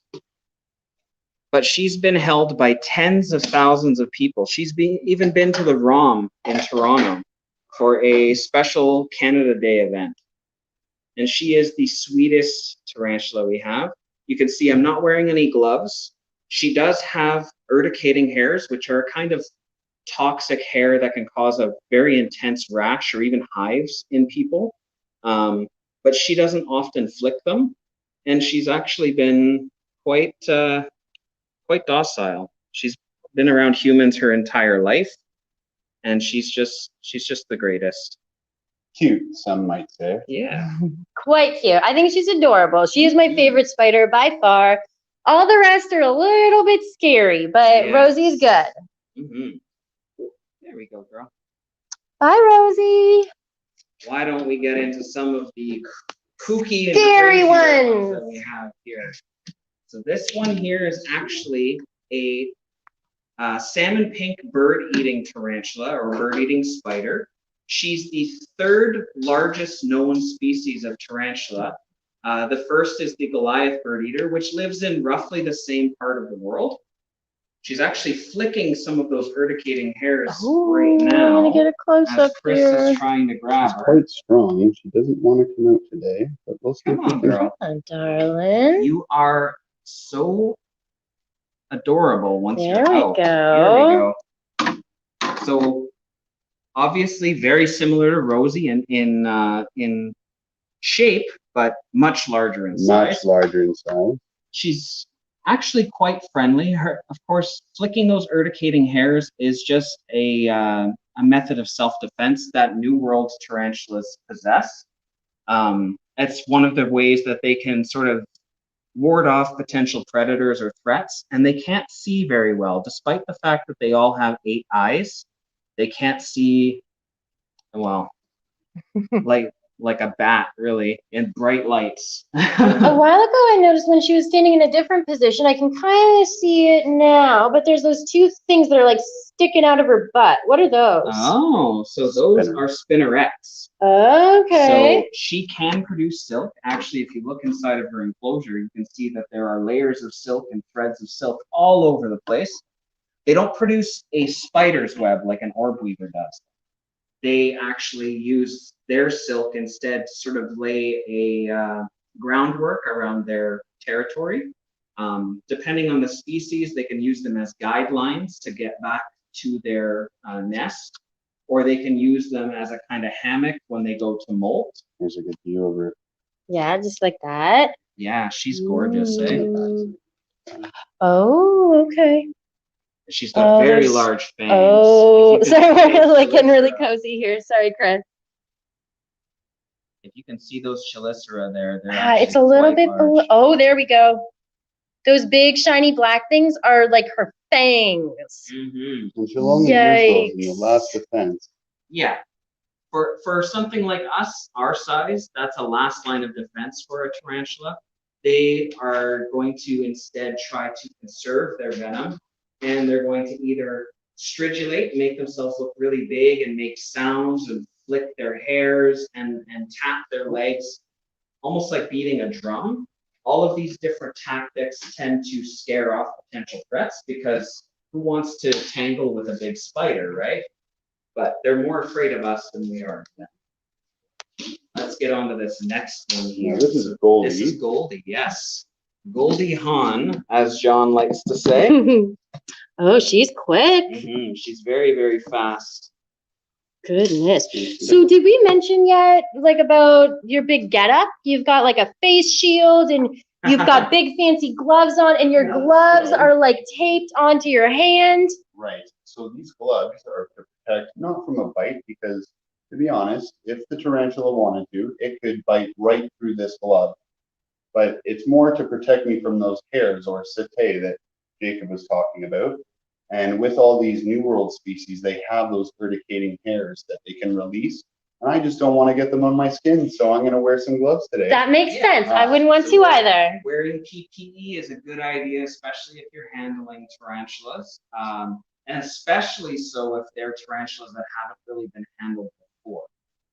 But she's been held by tens of thousands of people. She's even been to the ROM in Toronto for a special Canada Day event. And she is the sweetest tarantula we have. You can see I'm not wearing any gloves. She does have urticating hairs, which are kind of toxic hair that can cause a very intense rash or even hives in people. But she doesn't often flick them. And she's actually been quite docile. She's been around humans her entire life. And she's just the greatest. Cute, some might say. Yeah. Quite cute. I think she's adorable. She is my favorite spider by far. All the rest are a little bit scary, but Yes. Rosie's good. Mm-hmm. There we go, girl. Bye, Rosie. Why don't we get into some of the kooky and Scary crazy ones that we have here? So this one here is actually a salmon pink bird-eating tarantula or bird-eating spider. She's the third largest known species of tarantula. The first is the Goliath Birdeater, which lives in roughly the same part of the world. She's actually flicking some of those urticating hairs right now. I'm gonna get a close as up Chris here. is trying to grab She's her. quite strong. She doesn't want to come out today, but we'll see. Come on, girl. Come on, darling. You are so adorable once There you're we out. go. There we go. So obviously very similar to Rosie in shape, but much larger in size. Much larger in size. She's actually quite friendly. Of course, flicking those urticating hairs is just a method of self-defense that New World tarantulas possess. It's one of the ways that they can sort of ward off potential predators or threats, and they can't see very well, despite the fact that they all have 8 eyes. They can't see, well, like a bat, really, in bright lights. A while ago, I noticed when she was standing in a different position, I can kind of see it now, but there's those two things that are like sticking out of her butt. What are those? Oh, so those are spinnerets. Okay. So she can produce silk. Actually, if you look inside of her enclosure, you can see that there are layers of silk and threads of silk all over the place. They don't produce a spider's web like an orb weaver does. They actually use their silk instead to sort of lay a groundwork around their territory. Depending on the species, they can use them as guidelines to get back to their nest. or they can use them as a kind of hammock when they go to molt. There's a good view over it. Yeah, just like that. Yeah, she's gorgeous, eh? Oh, okay. She's got very there's- large fangs. Oh, If you can sorry, see we're those like getting really chelicera- cozy here. Sorry, Chris. If you can see those chelicera there, they're It's actually a little quite bit. large. Oh, there we go. Those big shiny black things are like her fangs. Mhm. And she'll only use those in the Yikes. last defense. Yeah. For something like us, our size, that's a last line of defense for a tarantula. They are going to instead try to conserve their venom, and they're going to either stridulate, make themselves look really big and make sounds and flick their hairs and tap their legs, almost like beating a drum. All of these different tactics tend to scare off potential threats, because who wants to tangle with a big spider, right? But they're more afraid of us than we are of them. Let's get on to this next one here. Now, this is Goldie. This is Goldie, yes. Goldie Hawn, as John likes to say. Oh, she's quick. She's very, very fast. Goodness. So did we mention yet, like, about your big getup? You've got like a face shield and you've got big fancy gloves on, and your Yeah, gloves so- are like taped onto your hand. Right. So these gloves are to protect, not from a bite, because to be honest, if the tarantula wanted to, it could bite right through this glove. But it's more to protect me from those hairs or setae that Jacob was talking about. And with all these New World species, they have those urticating hairs that they can release. And I just don't want to get them on my skin, so I'm going to wear some gloves today. That makes Yeah. sense. I wouldn't want So to either. Wearing PPE is a good idea, especially if you're handling tarantulas, and especially so if they're tarantulas that haven't really been handled before.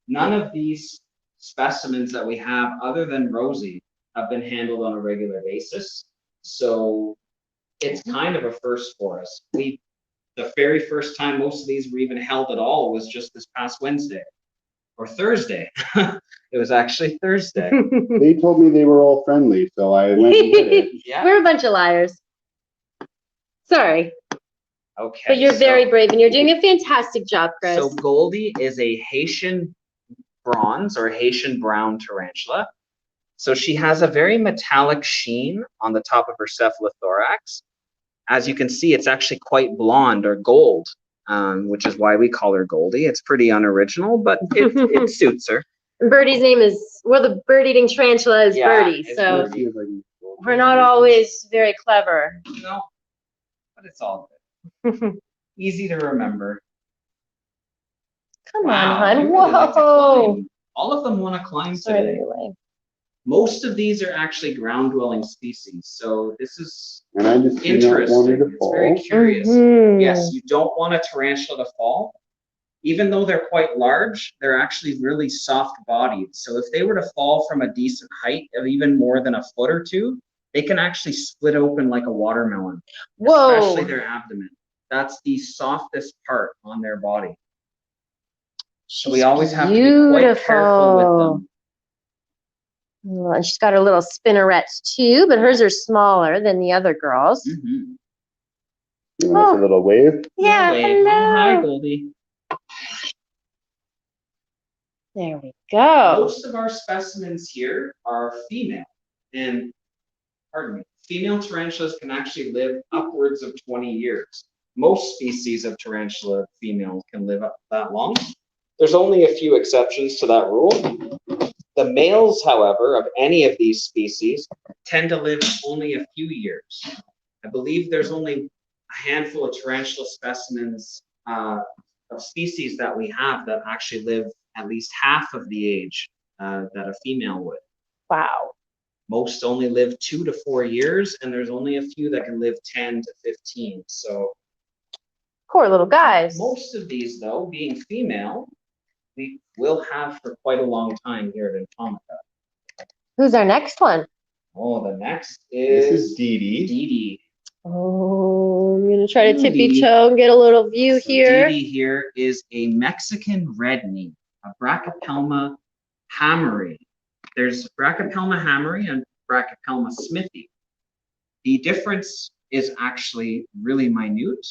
None of these specimens that we have, other than Rosie, have been handled on a regular basis. So it's kind of a first for us. The very first time most of these were even held at all was just this past Wednesday or Thursday. It was actually Thursday. They told me they were all friendly, so I went and did it. Yeah. We're a bunch of liars. Sorry, Okay. but you're so- very brave and you're doing a fantastic job, Chris. So Goldie is a Haitian bronze or Haitian brown tarantula. So she has a very metallic sheen on the top of her cephalothorax. As you can see, it's actually quite blonde or gold, which is why we call her Goldie. It's pretty unoriginal, but it suits her. Birdie's name is, well, the bird-eating tarantula is Yeah, Birdie, it's so Birdie. See if I can- we're not always very clever. No, but it's all good. Easy to remember. Come Wow, on, hon. you really like to Whoa. climb. All of them want to climb Sorry, today. anyway. Most of these are actually ground-dwelling species, so this is And I just do not want her interesting. to It's very fall. curious. Mhm. Yes, you don't want a tarantula to fall. Even though they're quite large, they're actually really soft-bodied. So if they were to fall from a decent height of even more than a foot or two, they can actually split open like a watermelon, Whoa. especially their abdomen. That's the softest part on their body. So we She's always have to be quite careful with beautiful. them. Oh, and she's got her little spinnerets too, but hers are smaller than the other girls. Mhm. Giving us a little wave. Yeah, Wave. Oh, hi, hello. Goldie. There we go. Most of our specimens here are female, and pardon me, female tarantulas can actually live upwards of 20 years. Most species of tarantula females can live up that long. There's only a few exceptions to that rule. The males, however, of any of these species tend to live only a few years. I believe there's only a handful of tarantula specimens of species that we have that actually live at least half of the age that a female would. Wow. Most only live 2 to 4 years, and there's only a few that can live 10 to 15. So Poor little guys. most of these, though, being female, we will have for quite a long time here at Emtomica. Who's our next one? Oh, the next This is is Dee Dee. Dee Dee. Oh, I'm gonna try to tippy Dee. toe and get a little view So here. Dee Dee here is a Mexican red knee, a Brachypelma hammeri. There's Brachypelma hammeri and Brachypelma smithi. The difference is actually really minute,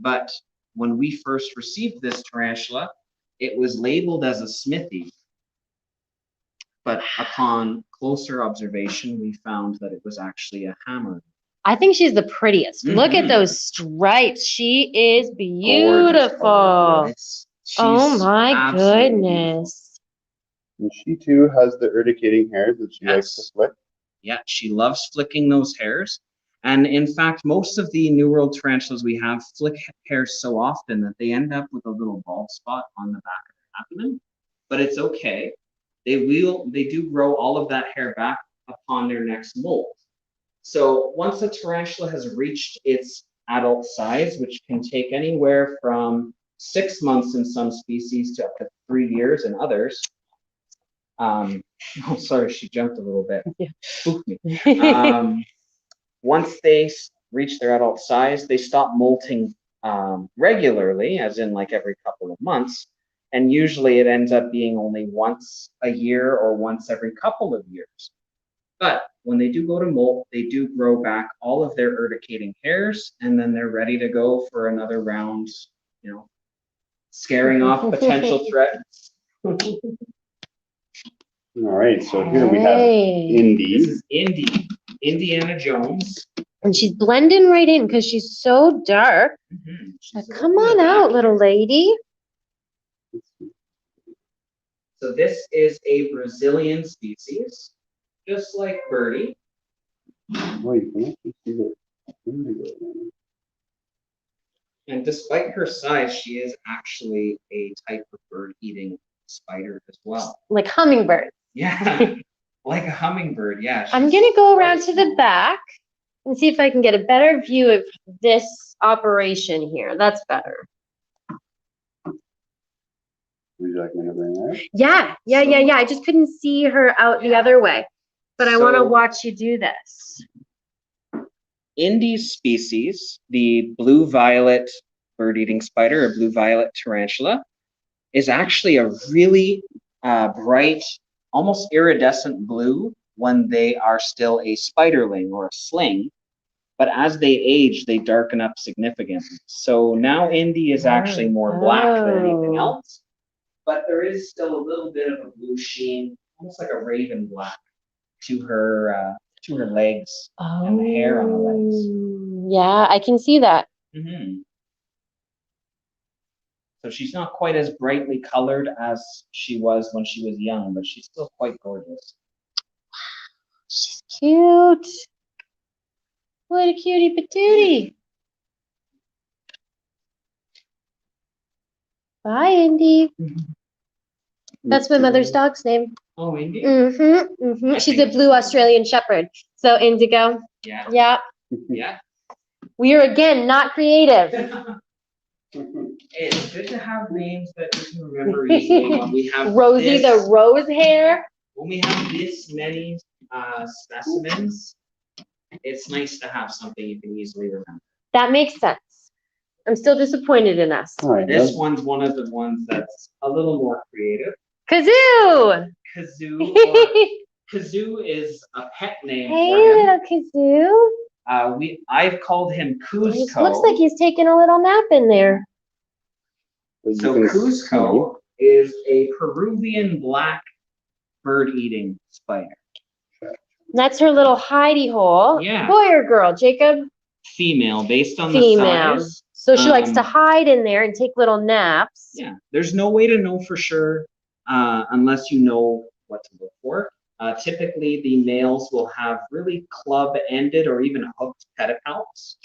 but when we first received this tarantula, it was labeled as a smithy, but upon closer observation, we found that it was actually a hammer. I think she's the prettiest. Look at Mhm. those stripes. She is Gorgeous beautiful. color, Oh She's my absolutely beautiful. goodness. And she too has the urticating hairs that she likes to Yes. flick. Yeah, she loves flicking those hairs. And in fact, most of the New World tarantulas we have flick hairs so often that they end up with a little bald spot on the back of their abdomen. But it's okay. They do grow all of that hair back upon their next molt. So once a tarantula has reached its adult size, which can take anywhere from 6 months in some species to up to 3 years in others. Oh, sorry, she jumped a little bit. Yeah. Spooked me. Once they reach their adult size, they stop molting regularly, as in like every couple of months. And usually it ends up being only once a year or once every couple of years. But when they do go to molt, they do grow back all of their urticating hairs, and then they're ready to go for another round, you know, scaring off potential threats. All right, so here we have Hey. Indy. This is Indy, Indiana Jones. And she's blending right in because she's so dark. Mhm. Now, come on out, little lady. So this is a Brazilian species, just like Birdie. Oh, you can actually see the indigo. And despite her size, she is actually a type of bird-eating spider as well. Like hummingbird. Yeah, like a hummingbird, yeah. I'm she's going to go quite around to the small. back and see if I can get a better view of this operation here. That's better. Would you like me to bring that? Yeah. I just couldn't see her out the other way. But I want to watch you do this. Indy's species, the blue-violet bird-eating spider, or blue-violet tarantula, is actually a really bright, almost iridescent blue when they are still a spiderling or a sling. But as they age, they darken up significantly. So now Indy is actually more black than anything else, but there is still a little bit of a blue sheen, almost like a raven black, to her legs and the hair on the legs. Yeah, I can see that. Mm-hmm. So she's not quite as brightly colored as she was when she was young, but she's still quite gorgeous. She's cute. What a cutie patootie. Bye, Indy. That's my mother's dog's name. Oh, Indy? She's a blue Australian Shepherd. So Indigo. Yeah. Yeah. Yeah. We are again not creative. It's good to have names that you can remember easily. When we have Rosie the rose hair. When we have this many specimens, it's nice to have something you can easily remember. That makes sense. I'm still disappointed in us. All right, This one's one of the ones that's a little more creative. Kazoo! Kazoo is a pet name Hey, for him. little Kazoo. I've called him Cuzco. Looks like he's taking a little nap in there. So Cuzco is a Peruvian black bird-eating spider. That's her little hidey hole. Yeah. Boy or girl, Jacob? Female, based on the Female. size. So she likes to hide in there and take little naps. Yeah, there's no way to know for sure unless you know what to look for. Typically, the males will have really club-ended or even hooked pedipalps.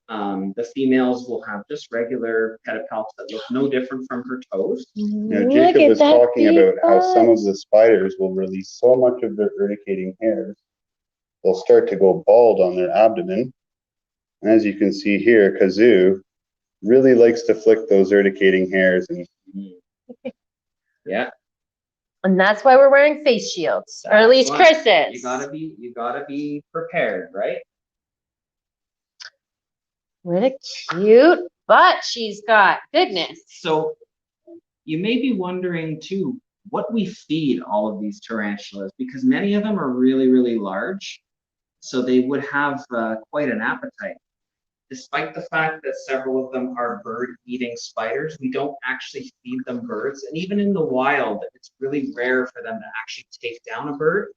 The females will have just regular pedipalps that look no different from her toes. Now, Jacob was talking about how some of the spiders will release so much of their urticating hairs, they'll start to go bald on their abdomen. And as you can see here, Kazoo really likes to flick those urticating hairs. And yeah. And that's why we're wearing face shields, or at least Chris is. You gotta be prepared, right? What a cute butt she's got. Goodness. So you may be wondering too what we feed all of these tarantulas, because many of them are really, really large. So they would have quite an appetite. despite the fact that several of them are bird-eating spiders, we don't actually feed them birds. And even in the wild, it's really rare for them to actually take down a bird.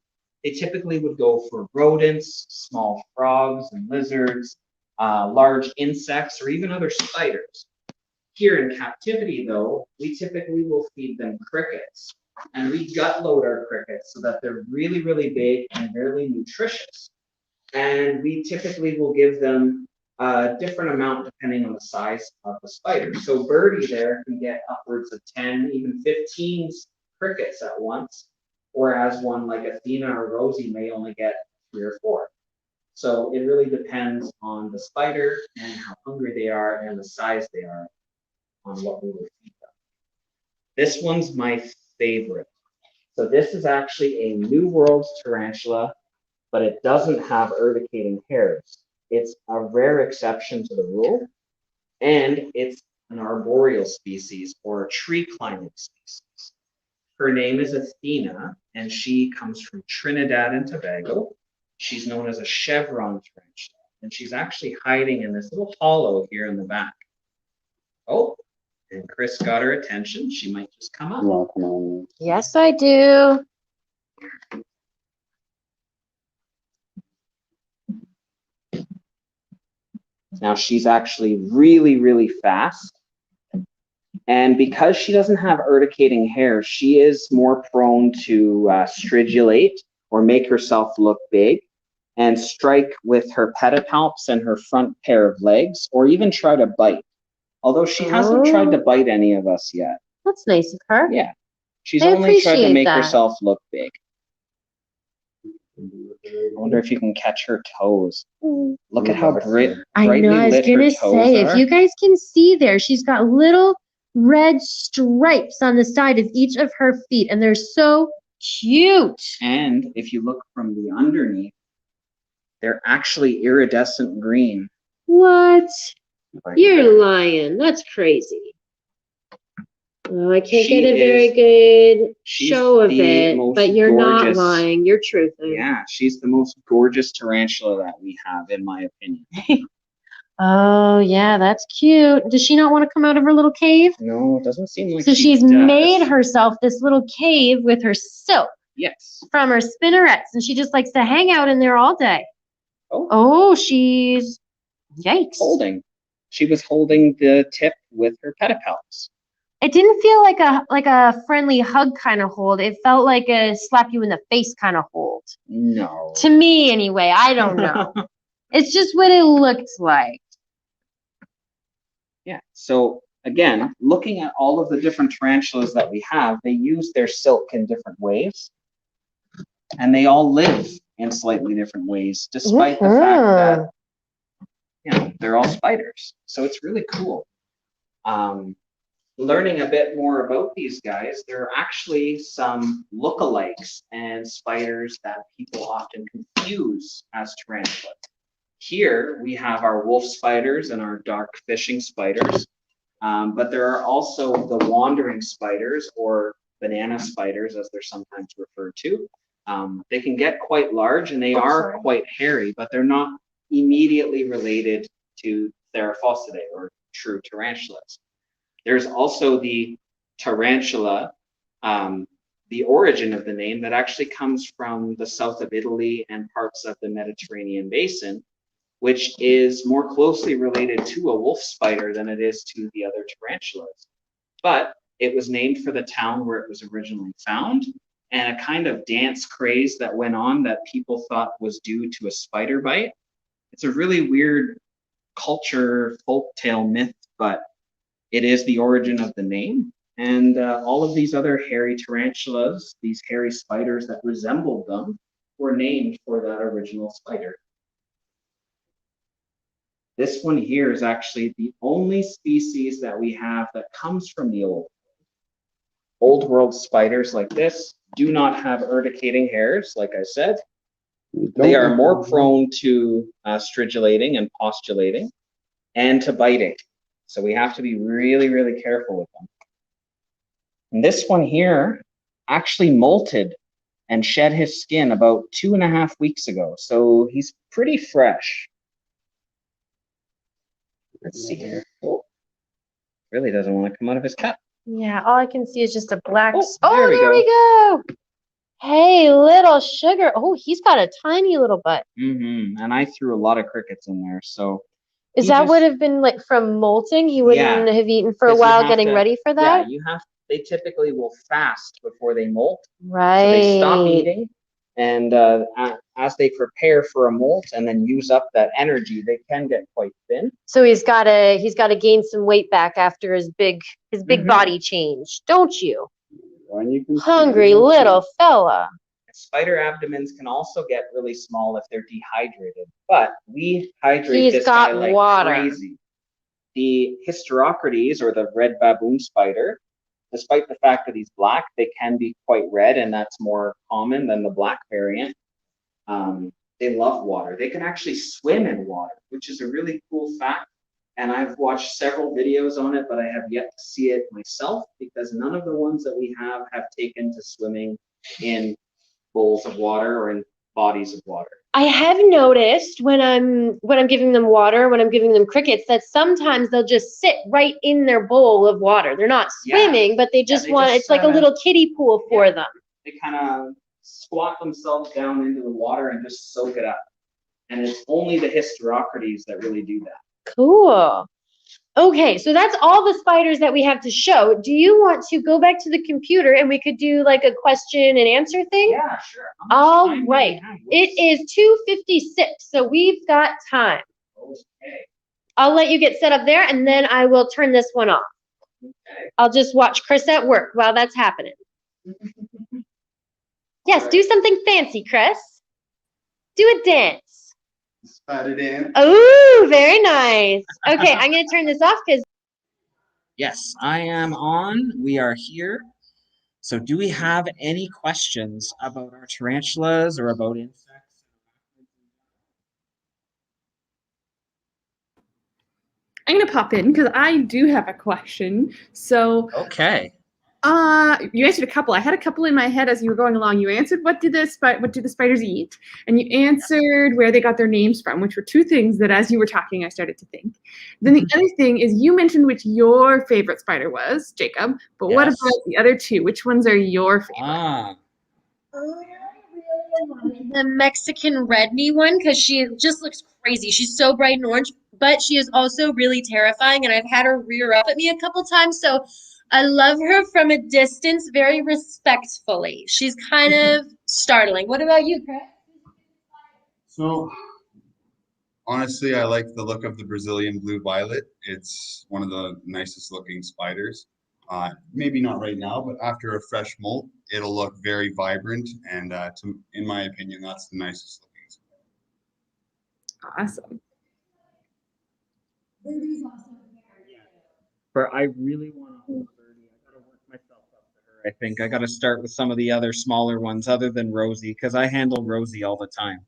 They typically would go for rodents, small frogs and lizards, large insects, or even other spiders. Here in captivity, though, we typically will feed them crickets. And we gut load our crickets so that they're really, really big and really nutritious. And we typically will give them a different amount depending on the size of the spider. So Birdie there can get upwards of 10, even 15 crickets at once, whereas one like Athena or Rosie may only get 3 or 4. So it really depends on the spider and how hungry they are and the size they are on what we will feed them. This one's my favorite. So this is actually a New World tarantula, but it doesn't have urticating hairs. It's a rare exception to the rule, and it's an arboreal species or a tree climbing species. Her name is Athena, and she comes from Trinidad and Tobago. She's known as a chevron tarantula, and she's actually hiding in this little hollow here in the back. Oh, and Chris got her attention. She might just come up. Well, come on. Yes, I do. Now she's actually really, really fast. And because she doesn't have urticating hair, she is more prone to stridulate or make herself look big and strike with her pedipalps and her front pair of legs, or even try to bite. Although she hasn't tried to bite any of us yet. That's nice of her. Yeah. She's I only tried to appreciate make that. herself look big. I wonder if you can catch her toes. Look at how brightly I know, I was lit her gonna toes say, are. if you guys can see there, she's got little red stripes on the side of each of her feet, and they're so cute. And if you look from the underneath, they're actually iridescent green. What? Like You're that. lying. That's crazy. Oh, I can't She get a very is- good she's show of the it, most but you're gorgeous- not lying. You're truthing. Yeah, she's the most gorgeous tarantula that we have, in my opinion. Oh, yeah, that's cute. Does she not want to come out of her little cave? No, it doesn't seem like So she she's does. made herself this little cave with her silk Yes. from her spinnerets, and she just likes to hang out in there all day. Oh. Oh, she's yikes. Holding. She was holding the tip with her pedipalps. It didn't feel like a friendly hug kind of hold. It felt like a slap you in the face kind of hold. No. To me, anyway. I don't know. It's just what it looked like. Yeah. So again, looking at all of the different tarantulas that we have, they use their silk in different ways. And they all live in slightly different ways, despite the fact that, you know, they're all spiders. So it's really cool. Learning a bit more about these guys, there are actually some lookalikes and spiders that people often confuse as tarantulas. Here we have our wolf spiders and our dark fishing spiders, but there are also the wandering spiders, or banana spiders as they're sometimes referred to. They can get quite large and they are quite hairy, but they're not immediately related to Theraphosidae or true tarantulas. There's also the tarantula, the origin of the name that actually comes from the south of Italy and parts of the Mediterranean basin, which is more closely related to a wolf spider than it is to the other tarantulas. But it was named for the town where it was originally found, and a kind of dance craze that went on that people thought was due to a spider bite. It's a really weird culture, folktale myth, but it is the origin of the name. And all of these other hairy tarantulas, these hairy spiders that resembled them, were named for that original spider. This one here is actually the only species that we have that comes from the old world. Old world spiders like this do not have urticating hairs, like I said. They are more prone to stridulating and postulating and to biting. So we have to be really, really careful with them. And this one here actually molted and shed his skin about 2.5 weeks ago. So he's pretty fresh. Let's see here. Oh, really doesn't want to come out of his cup. Yeah, all I can see is just a black. Oh, Oh, there we there we go. Hey, little sugar. Oh, he's got a tiny little butt. And I threw a lot of crickets in there, so. Is he that would just- have been like from molting? He wouldn't have eaten for a 'cause you while have getting to- ready for Yeah, that? they typically will fast before they molt. Right. So they stop eating, and as they prepare for a molt and then use up that energy, they can get quite thin. So he's gotta gain some weight back after his big body change, don't you? And you can see Hungry it. little fella. Spider abdomens can also get really small if they're dehydrated, but we hydrate He's this got guy like water. crazy. The Hysterocrites, or the red baboon spider, despite the fact that he's black, they can be quite red, and that's more common than the black variant. They love water. They can actually swim in water, which is a really cool fact. And I've watched several videos on it, but I have yet to see it myself because none of the ones that we have taken to swimming in bowls of water or in bodies of water. I have noticed when I'm giving them water, when I'm giving them crickets, that sometimes they'll just sit right in their bowl of water. They're not swimming, but they just want, it's like a little kiddie pool for them. They kind of squat themselves down into the water and just soak it up. And it's only the Hysterocrites that really do that. Cool. Okay, so that's all the spiders that we have to show. Do you want to go back to the computer and we could do like a question and answer thing? Yeah, sure. All right. It is 2:56, so we've got time. Okay. I'll let you get set up there and then I will turn this one off. Okay. I'll just watch Chris at work while that's happening. Yes, do something fancy, Chris. Do a dance. Spider dance. Oh, very nice. Okay, I'm going to turn this off because. Yes, I am on. We are here. So do we have any questions about our tarantulas or about insects? I'm going to pop in because I do have a question. So, Okay. you answered a couple. I had a couple in my head as you were going along. You answered what do the spiders eat, and you answered where they got their names from, which were two things that as you were talking I started to think. Then the other thing is you mentioned which your favorite spider was, Jacob. But what Yes. about the other two? Which ones are your favorite? Ah, The Mexican red knee one because she just looks crazy. She's so bright and orange, but she is also really terrifying, and I've had her rear up at me a couple times, so I love her from a distance, very respectfully. She's kind of startling. What about you, Chris? So, honestly, I like the look of the Brazilian blue violet. It's one of the nicest looking spiders. Maybe not right now, but after a fresh molt, it'll look very vibrant. And in my opinion, that's the nicest looking spider. Awesome. but I really want to hold Birdie. I gotta work myself up to her. I think I gotta start with some of the other smaller ones other than Rosie, because I handle Rosie all the time.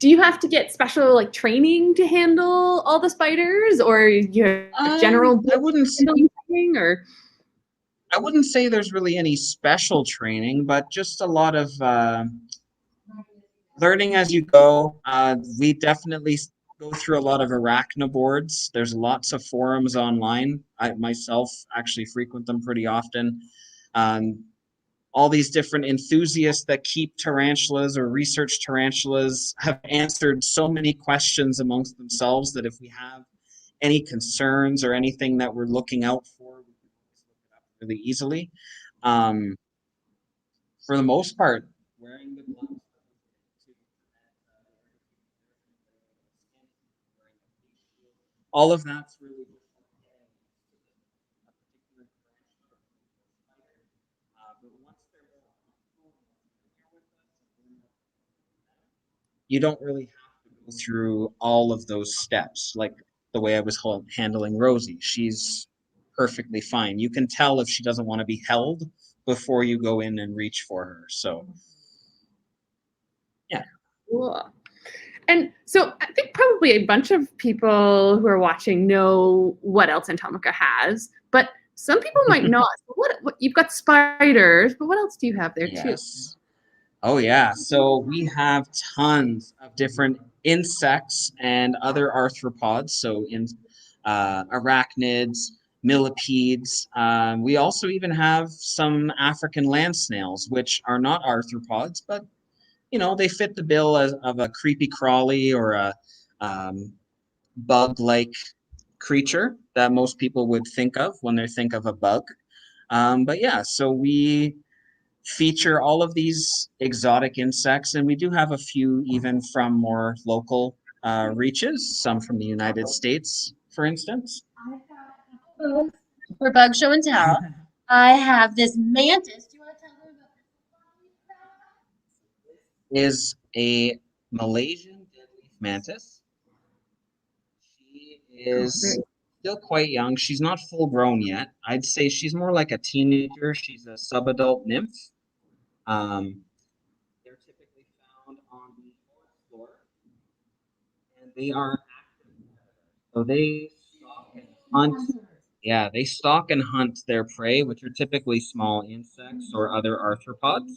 Do you have to get special like training to handle all the spiders, or your general? I wouldn't say, training, or I wouldn't say there's really any special training, but just a lot of learning as you go. We definitely go through a lot of arachnoboards. There's lots of forums online. I myself actually frequent them pretty often. All these different enthusiasts that keep tarantulas or research tarantulas have answered so many questions amongst themselves that if we have any concerns or anything that we're looking out for, we can always look it up really easily. For the most part, wearing the gloves, all of that's really just a particular but once they're you don't really have to go through all of those steps like the way I was handling Rosie. She's perfectly fine. You can tell if she doesn't want to be held before you go in and reach for her. So, yeah. cool. And so I think probably a bunch of people who are watching know what else Emtomica has, but some people might not. What you've got spiders, but what else do you have there too? Yes. Oh yeah. So we have tons of different insects and other arthropods, so in arachnids, millipedes. We also even have some African land snails, which are not arthropods, but they fit the bill of a creepy crawly or a bug-like creature that most people would think of when they think of a bug. But yeah, so we feature all of these exotic insects, and we do have a few even from more local reaches, some from the United States, for instance. For bug show and tell, I have this mantis. Do you want to tell them about this? Is a Malaysian deadleaf mantis. She is still quite young. She's not full grown yet. I'd say she's more like a teenager. She's a subadult nymph. They're typically found on the fourth floor, and they are active predators. So they stalk and hunt. Yeah, they stalk and hunt their prey, which are typically small insects or other arthropods.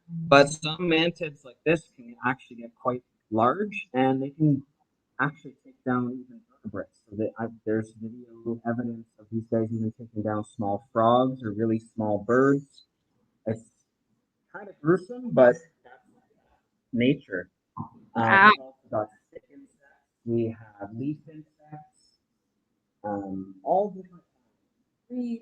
But some mantids like this can actually get quite large, and they can actually take down even vertebrates. So there's video evidence of these guys even taking down small frogs or really small birds. It's kind of gruesome, but that's nature. Wow. We've also got stick insects. We have leaf insects. All different kinds.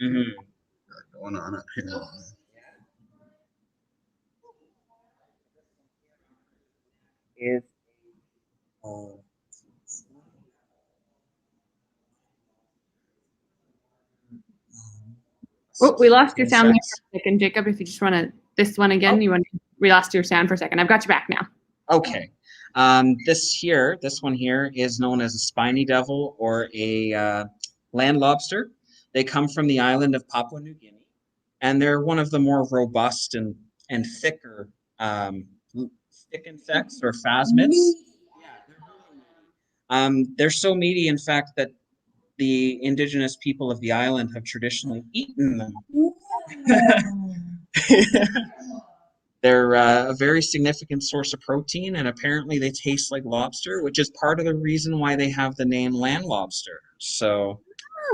Mm-hmm. Going on up here. Is Oh, we lost your sound there insects. for a second, Jacob. If you just want to, this one again, we lost your sound for a second. I've got you back now. Okay. This one here is known as a spiny devil or a land lobster. They come from the island of Papua New Guinea, and they're one of the more robust and thicker stick insects or phasmids. They're so meaty, in fact, that the indigenous people of the island have traditionally eaten them. They're a very significant source of protein, and apparently they taste like lobster, which is part of the reason why they have the name land lobster. So,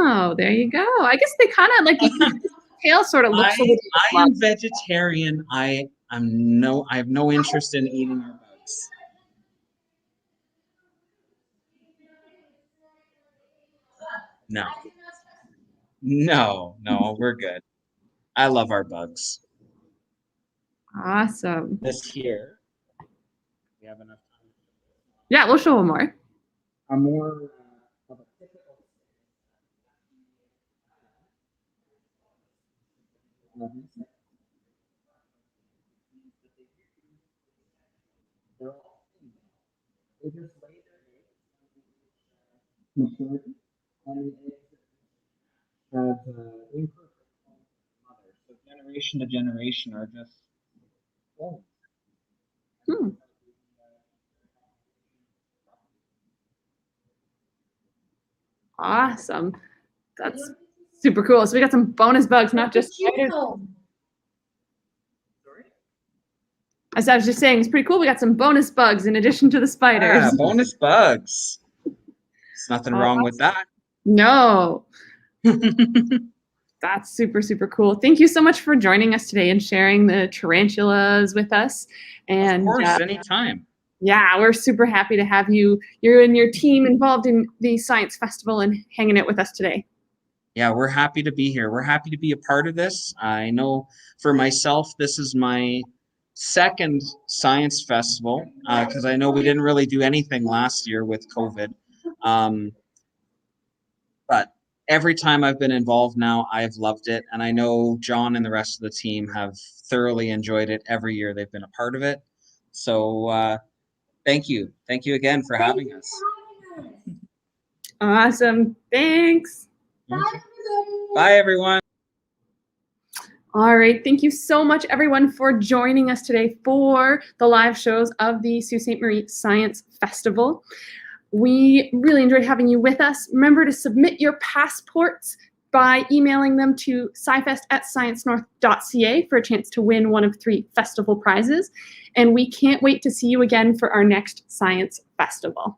Oh, there you go. I guess they kind of like the tail sort of looks a little bit I am vegetarian. I have no interest in eating our bugs. No, we're good. I love our bugs. awesome. This here, we have enough time. Yeah, we'll show one more. A more of a typical. They just lay their eggs maturity, and the eggs have imperfect mother. So generation to generation are just clones. Hmm. Awesome. That's super cool. So we got some bonus bugs, not just spiders. As I was just saying, it's pretty cool. We got some bonus bugs in addition to the spiders. Yeah, bonus bugs. There's nothing wrong with that. No. That's super, super cool. Thank you so much for joining us today and sharing the tarantulas with us. And of course, anytime. Yeah, we're super happy to have you and your team involved in the science festival and hanging out with us today. Yeah, we're happy to be here. We're happy to be a part of this. I know for myself, this is my second science festival because I know we didn't really do anything last year with COVID. But every time I've been involved now, I've loved it. And I know John and the rest of the team have thoroughly enjoyed it every year they've been a part of it. So thank you. Thank you again for having us. Awesome. Thanks. Bye, everyone. All right, thank you so much, everyone, for joining us today for the live shows of the Sault Ste. Marie Science Festival. We really enjoyed having you with us. Remember to submit your passports by emailing them to scifest@sciencenorth.ca for a chance to win one of 3 festival prizes. And we can't wait to see you again for our next Science Festival.